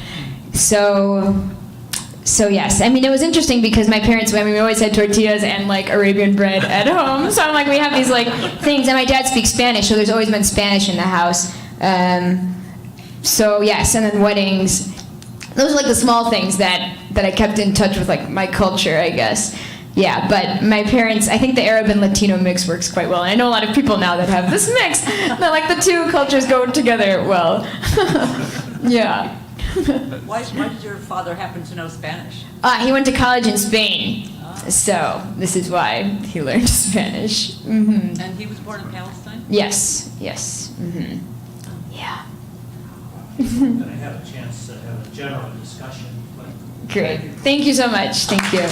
So yes, I mean, it was interesting because my parents, we always had tortillas and like Arabian bread at home. So I'm like, we have these like things, and my dad speaks Spanish, so there's always been Spanish in the house. So yes, and then weddings. Those are like the small things that I kept in touch with, like my culture, I guess. Yeah, but my parents, I think the Arab and Latino mix works quite well. And I know a lot of people now that have this mix, that like the two cultures go together well. Yeah.
Why did your father happen to know Spanish?
He went to college in Spain, so this is why he learned Spanish. Mm-hmm.
And he was born in Palestine?
Yes. Mm-hmm. Yeah.
We're going to have a chance to have a general discussion.
Great. Thank you so much. Thank you.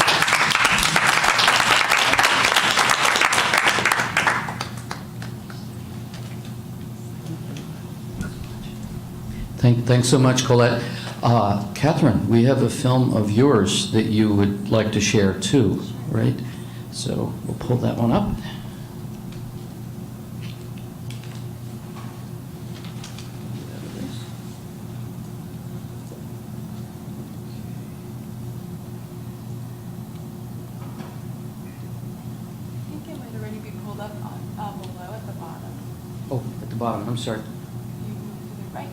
Thanks so much, Colette. Catherine, we have a film of yours that you would like to share too, right? So we'll pull that one up.
I think it might already be pulled up below at the bottom.
Oh, at the bottom, I'm sorry.
You move to the right.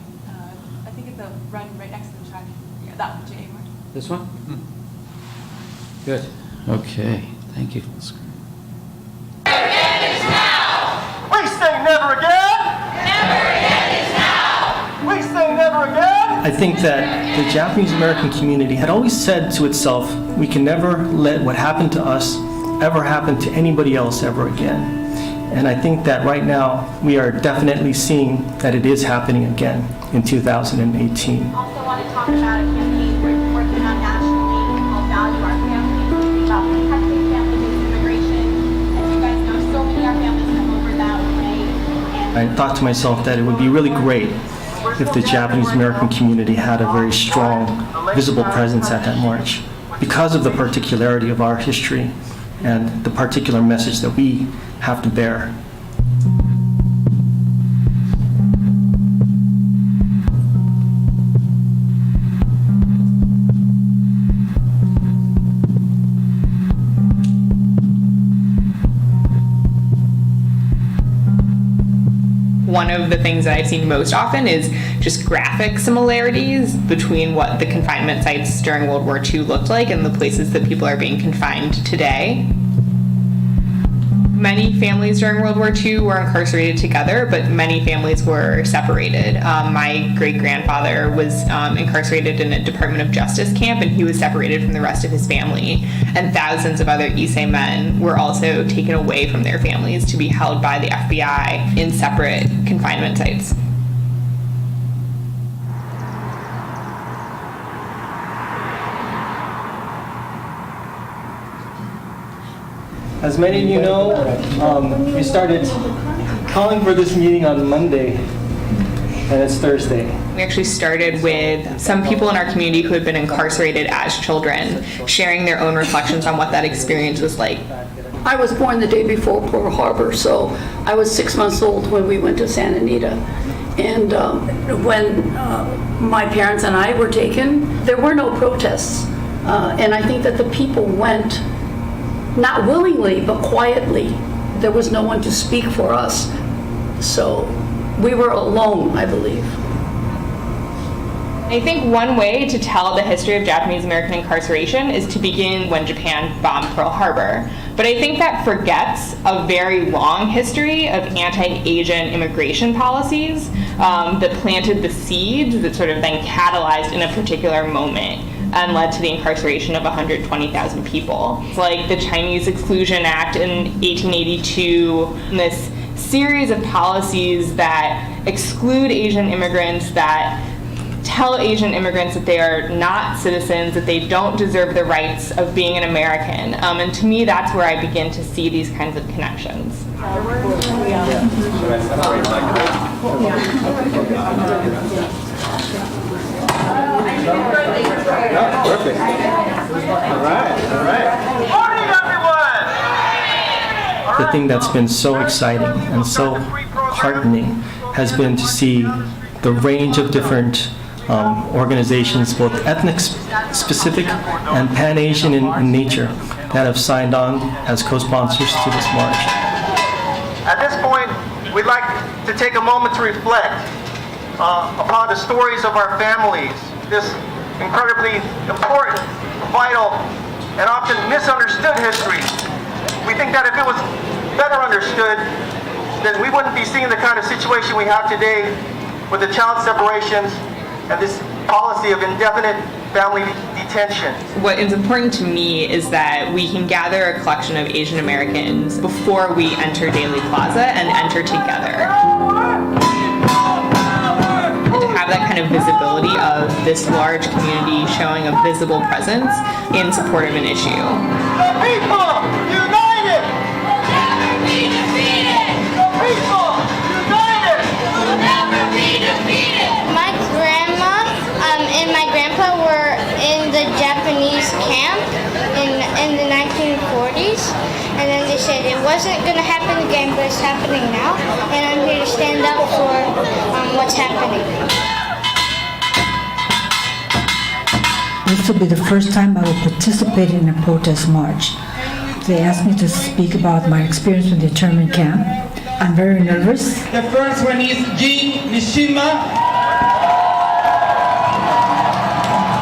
I think it's a run right next to the track. Yeah, that one, J. Mark.
This one? Good. Okay, thank you.
We say never again! Never again is now! We say never again!
I think that the Japanese American community had always said to itself, we can never let what happened to us
ever happen to anybody else ever again. And I think that right now we are definitely seeing that it is happening again in 2018.
Also want to talk about a campaign we're working on nationally called Value Our Families, about protecting family-based immigration. As you guys know, so many of our families come over that way.
I thought to myself that it would be really great if the Japanese American community had a very strong, visible presence at that march because of the particularity of our history and the particular message that we have to bear.
One of the things that I've seen most often is just graphic similarities between what the confinement sites during World War II looked like and the places that people are being confined today. Many families during World War II were incarcerated together, but many families were separated. My great-grandfather was incarcerated in a Department of Justice camp, and he was separated from the rest of his family. And thousands of other Issei men were also taken away from their families to be held by the FBI in separate confinement sites.
As many of you know, we started calling for this meeting on Monday, and it's Thursday.
We actually started with some people in our community who had been incarcerated as children, sharing their own reflections on what that experience was like.
I was born the day before Pearl Harbor, so I was 6 months old when we went to Santa Anita. And when my parents and I were taken, there were no protests. And I think that the people went not willingly, but quietly. There was no one to speak for us. So we were alone, I believe.
I think one way to tell the history of Japanese American incarceration is to begin when Japan bombed Pearl Harbor. But I think that forgets a very long history of anti-Asian immigration policies that planted the seeds that sort of then catalyzed in a particular moment and led to the incarceration of 120,000 people. It's like the Chinese Exclusion Act in 1882, and this series of policies that exclude Asian immigrants, that tell Asian immigrants that they are not citizens, that they don't deserve the rights of being an American. And to me, that's where I begin to see these kinds of connections.
Perfect. All right. Morning, everyone!
The thing that's been so exciting and so heartening has been to see the range of different organizations, both ethnic-specific and Pan-Asian in nature, that have signed on as co-sponsors to this march.
At this point, we'd like to take a moment to reflect upon the stories of our families, this incredibly important, vital, and often misunderstood history. We think that if it was better understood, then we wouldn't be seeing the kind of situation we have today with the child separations and this policy of indefinite family detention.
What is important to me is that we can gather a collection of Asian Americans before we enter Daly Plaza and enter together. And to have that kind of visibility of this large community showing a visible presence in support of an issue.
The people united! Will never be defeated! The people united! Will never be defeated!
My grandma and my grandpa were in the Japanese camp in the 1940s, and then they said it wasn't going to happen again, but it's happening now, and I'm here to stand up for what's happening.
This will be the first time I will participate in a protest march. They asked me to speak about my experience with the internment camp. I'm very nervous.
The first one is Jin Mishima.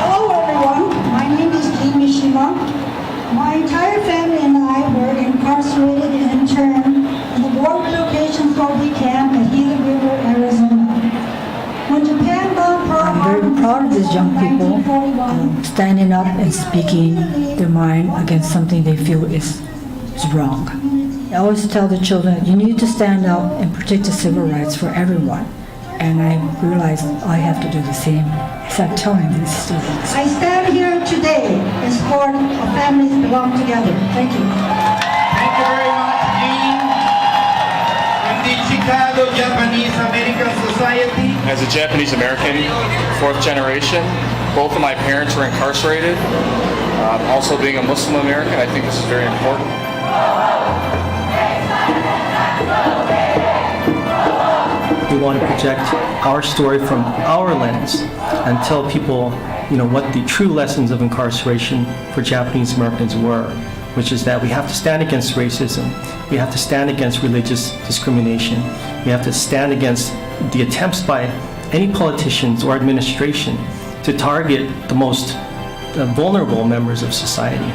Hello everyone, my name is Jin Mishima. My entire family and I were incarcerated and interned in the War Relocation Trophy Camp at Gila River, Arizona. When Japan bombed Pearl Harbor,
I'm very proud of these young people standing up and speaking their mind against something they feel is is wrong. I always tell the children, you need to stand up and protect the civil rights for everyone. And I realized I have to do the same as I'm telling these students.
I stand here today in support of families belong together. Thank you.
Thank you very much, Dean. From the Chicago Japanese American Society.
As a Japanese American, fourth generation, both of my parents were incarcerated. Also being a Muslim American, I think this is very important.
We want to project our story from our lens and tell people, what the true lessons of incarceration for Japanese Americans were, which is that we have to stand against racism, we have to stand against religious discrimination, we have to stand against the attempts by any politicians or administration to target the most vulnerable members of society.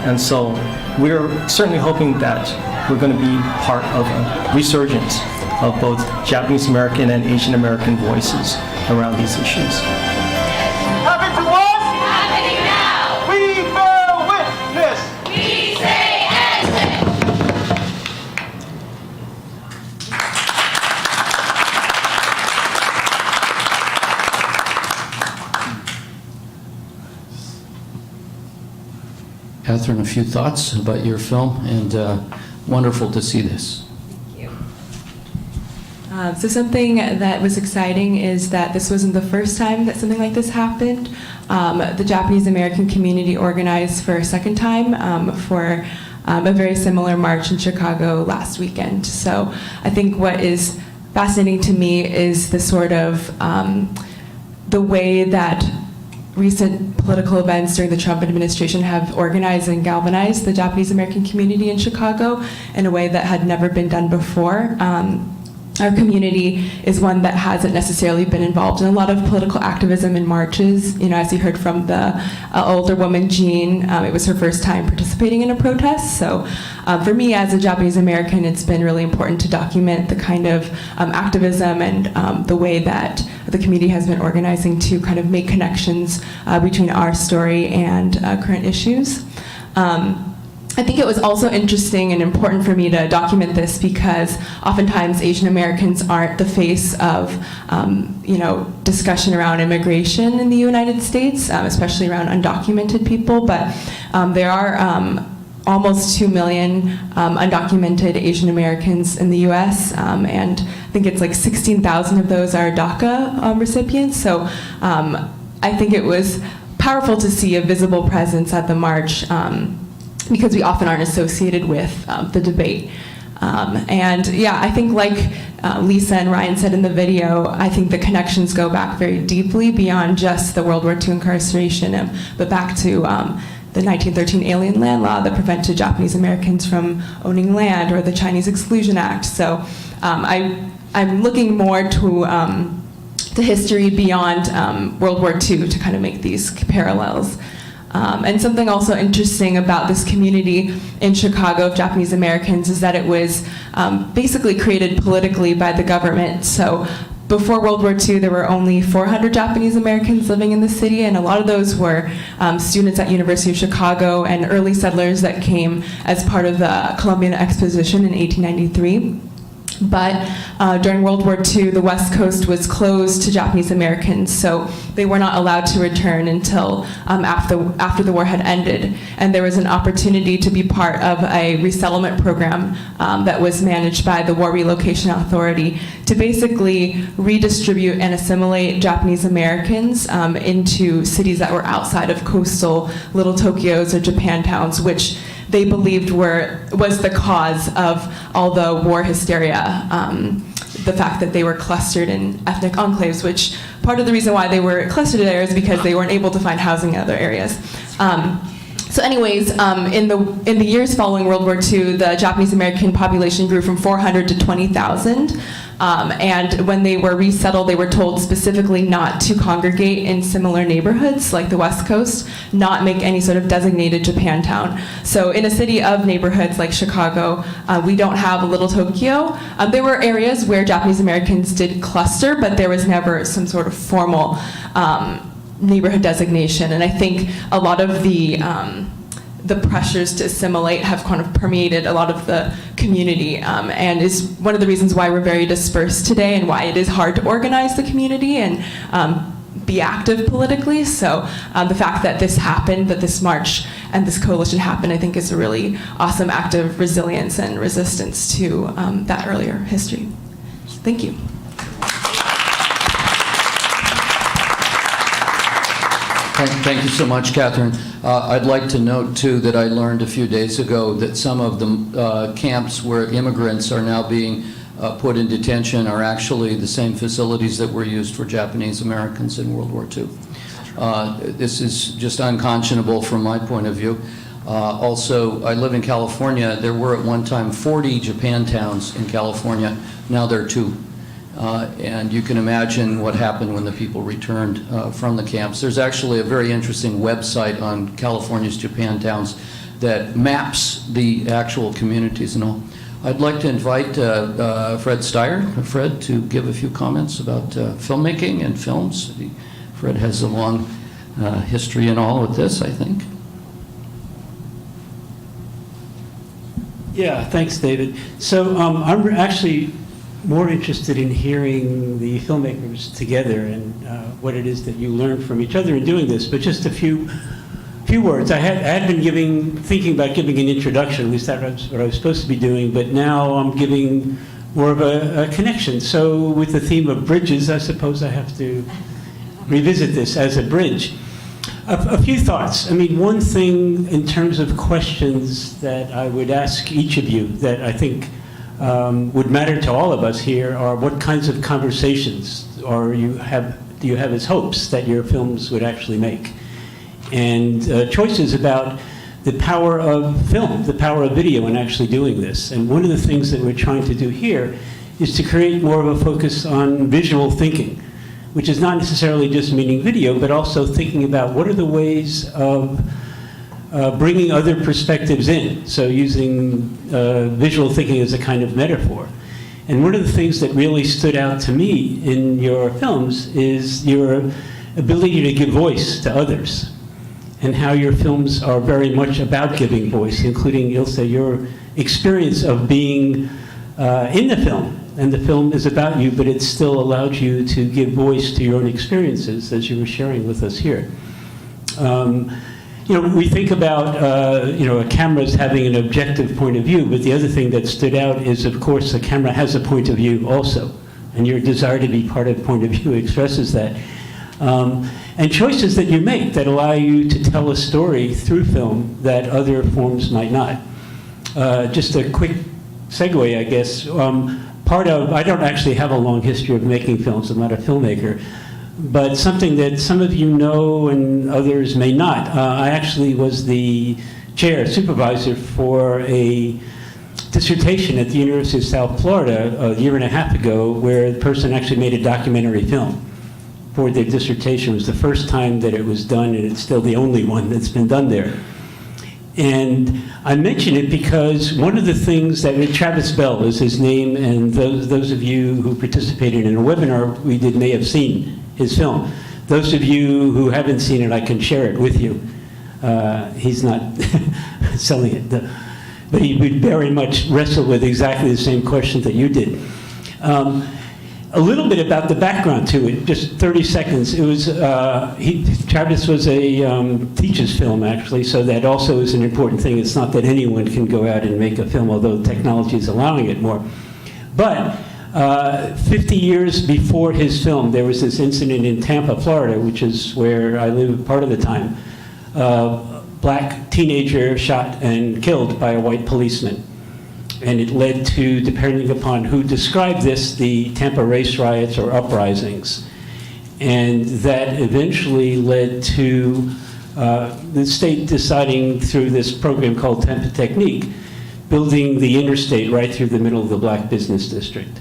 And so we're certainly hoping that we're going to be part of a resurgence of both Japanese American and Asian American voices around these issues.
Happen to us? Happening now! We bear witness! We say action!
Catherine, a few thoughts about your film, and wonderful to see this.
So something that was exciting is that this wasn't the first time that something like this happened. The Japanese American community organized for a second time for a very similar march in Chicago last weekend. So I think what is fascinating to me is the sort of the way that recent political events during the Trump administration have organized and galvanized the Japanese American community in Chicago in a way that had never been done before. Our community is one that hasn't necessarily been involved in a lot of political activism and marches. As you heard from the older woman, Jean, it was her first time participating in a protest. So for me as a Japanese American, it's been really important to document the kind of activism and the way that the community has been organizing to kind of make connections between our story and current issues. I think it was also interesting and important for me to document this because oftentimes Asian Americans aren't the face of, discussion around immigration in the United States, especially around undocumented people. But there are almost 2 million undocumented Asian Americans in the U.S., and I think it's like 16,000 of those are DACA recipients. So I think it was powerful to see a visible presence at the march. Because we often aren't associated with the debate. I think like Lisa and Ryan said in the video, I think the connections go back very deeply beyond just the World War II incarceration, but back to the 1913 Alien Land Law that prevented Japanese Americans from owning land, or the Chinese Exclusion Act. So I'm looking more to history beyond World War II to kind of make these parallels. And something also interesting about this community in Chicago of Japanese Americans is that it was basically created politically by the government. So before World War II, there were only 400 Japanese Americans living in the city, and a lot of those were students at University of Chicago and early settlers that came as part of the Columbian Exposition in 1893. But during World War II, the West Coast was closed to Japanese Americans, so they were not allowed to return until after the war had ended. And there was an opportunity to be part of a resettlement program that was managed by the War Relocation Authority to basically redistribute and assimilate Japanese Americans into cities that were outside of coastal Little Tokyos or Japantowns, which they believed was the cause of all the war hysteria, the fact that they were clustered in ethnic enclaves, which part of the reason why they were clustered there is because they weren't able to find housing in other areas. So anyways, in the years following World War II, the Japanese American population grew from 400 to 20,000. And when they were resettled, they were told specifically not to congregate in similar neighborhoods like the West Coast, not make any sort of designated Japantown. So in a city of neighborhoods like Chicago, we don't have a Little Tokyo. There were areas where Japanese Americans did cluster, but there was never some sort of formal neighborhood designation. And I think a lot of the the pressures to assimilate have kind of permeated a lot of the community, and is one of the reasons why we're very dispersed today and why it is hard to organize the community and be active politically. So the fact that this happened, that this march and this coalition happened, I think is a really awesome act of resilience and resistance to that earlier history. Thank you.
Thank you so much, Catherine. I'd like to note, too, that I learned a few days ago that some of the camps where immigrants are now being put in detention are actually the same facilities that were used for Japanese Americans in World War II. This is just unconscionable from my point of view. Also, I live in California. There were at one time 40 Japantowns in California. Now there are 2. And you can imagine what happened when the people returned from the camps. There's actually a very interesting website on California's Japantowns that maps the actual communities and all. I'd like to invite Fred Steier, Fred, to give a few comments about filmmaking and films. Fred has a long history and all with this, I think.
Yeah, thanks, David. So I'm actually more interested in hearing the filmmakers together and what it is that you learned from each other in doing this. But just a few words. I had been thinking about giving an introduction, at least that's what I was supposed to be doing, but now I'm giving more of a connection. So with the theme of bridges, I suppose I have to revisit this as a bridge. A few thoughts. I mean, one thing in terms of questions that I would ask each of you that I think would matter to all of us here are what kinds of conversations do you have as hopes that your films would actually make? And choices about the power of film, the power of video in actually doing this. And one of the things that we're trying to do here is to create more of a focus on visual thinking, which is not necessarily just meaning video, but also thinking about what are the ways of bringing other perspectives in, so using visual thinking as a kind of metaphor. And one of the things that really stood out to me in your films is your ability to give voice to others, and how your films are very much about giving voice, including, Ilse, your experience of being in the film. And the film is about you, but it still allowed you to give voice to your own experiences, as you were sharing with us here. We think about a camera as having an objective point of view, but the other thing that stood out is, of course, the camera has a point of view also, and your desire to be part of the point of view expresses that. And choices that you make that allow you to tell a story through film that other forms might not. Just a quick segue, I guess. I don't actually have a long history of making films. I'm not a filmmaker. But something that some of you know and others may not. I actually was the supervisor for a dissertation at the University of South Florida a year and a half ago, where the person actually made a documentary film for their dissertation. It was the first time that it was done, and it's still the only one that's been done there. And I mention it because one of the things that Travis Bell is his name, and those of you who participated in a webinar we did may have seen his film. Those of you who haven't seen it, I can share it with you. He's not selling it, but he would very much wrestle with exactly the same question that you did. A little bit about the background to it, just 30 seconds. It was, Travis was a teacher's film, actually, so that also is an important thing. It's not that anyone can go out and make a film, although technology is allowing it more. But 50 years before his film, there was this incident in Tampa, Florida, which is where I live part of the time. Black teenager shot and killed by a white policeman. And it led to, depending upon who described this, the Tampa race riots or uprisings. And that eventually led to the state deciding through this program called Tampa Technique, building the interstate right through the middle of the black business district.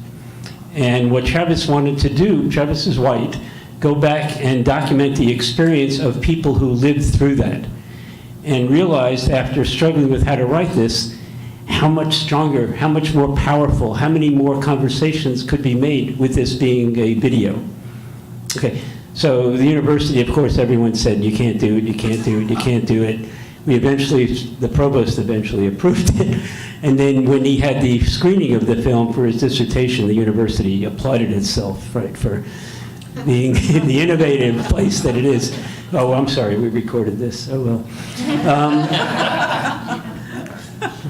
And what Travis wanted to do, Travis is white, go back and document the experience of people who lived through that. And realized after struggling with how to write this, how much stronger, how much more powerful, how many more conversations could be made with this being a video. Okay, so the university, of course, everyone said, you can't do it, you can't do it, you can't do it. the provost eventually approved it. And then when he had the screening of the film for his dissertation, the university applauded itself, right, for being the innovative place that it is. Oh, I'm sorry, we recorded this. Oh, well.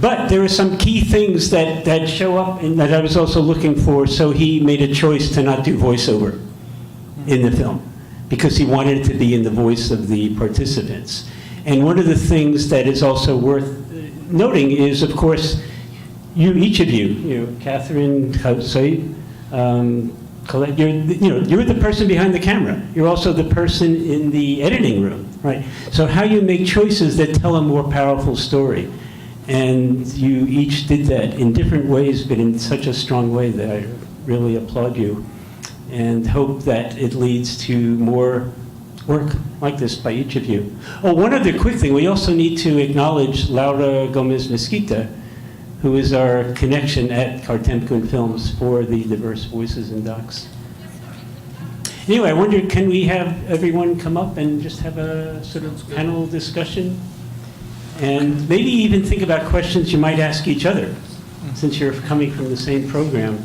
But there are some key things that show up and that I was also looking for. So he made a choice to not do voiceover in the film because he wanted it to be in the voice of the participants. And one of the things that is also worth noting is, of course, each of you, Catherine, Said, Colette, you're the person behind the camera. You're also the person in the editing room, right? So how you make choices that tell a more powerful story. And you each did that in different ways, but in such a strong way that I really applaud you and hope that it leads to more work like this by each of you. Oh, one other quick thing. We also need to acknowledge Laura Gomez Mesquita, who is our connection at Cartemcun Films for the diverse voices and docs. Anyway, I wonder, can we have everyone come up and just have a sort of panel discussion? And maybe even think about questions you might ask each other, since you're coming from the same program.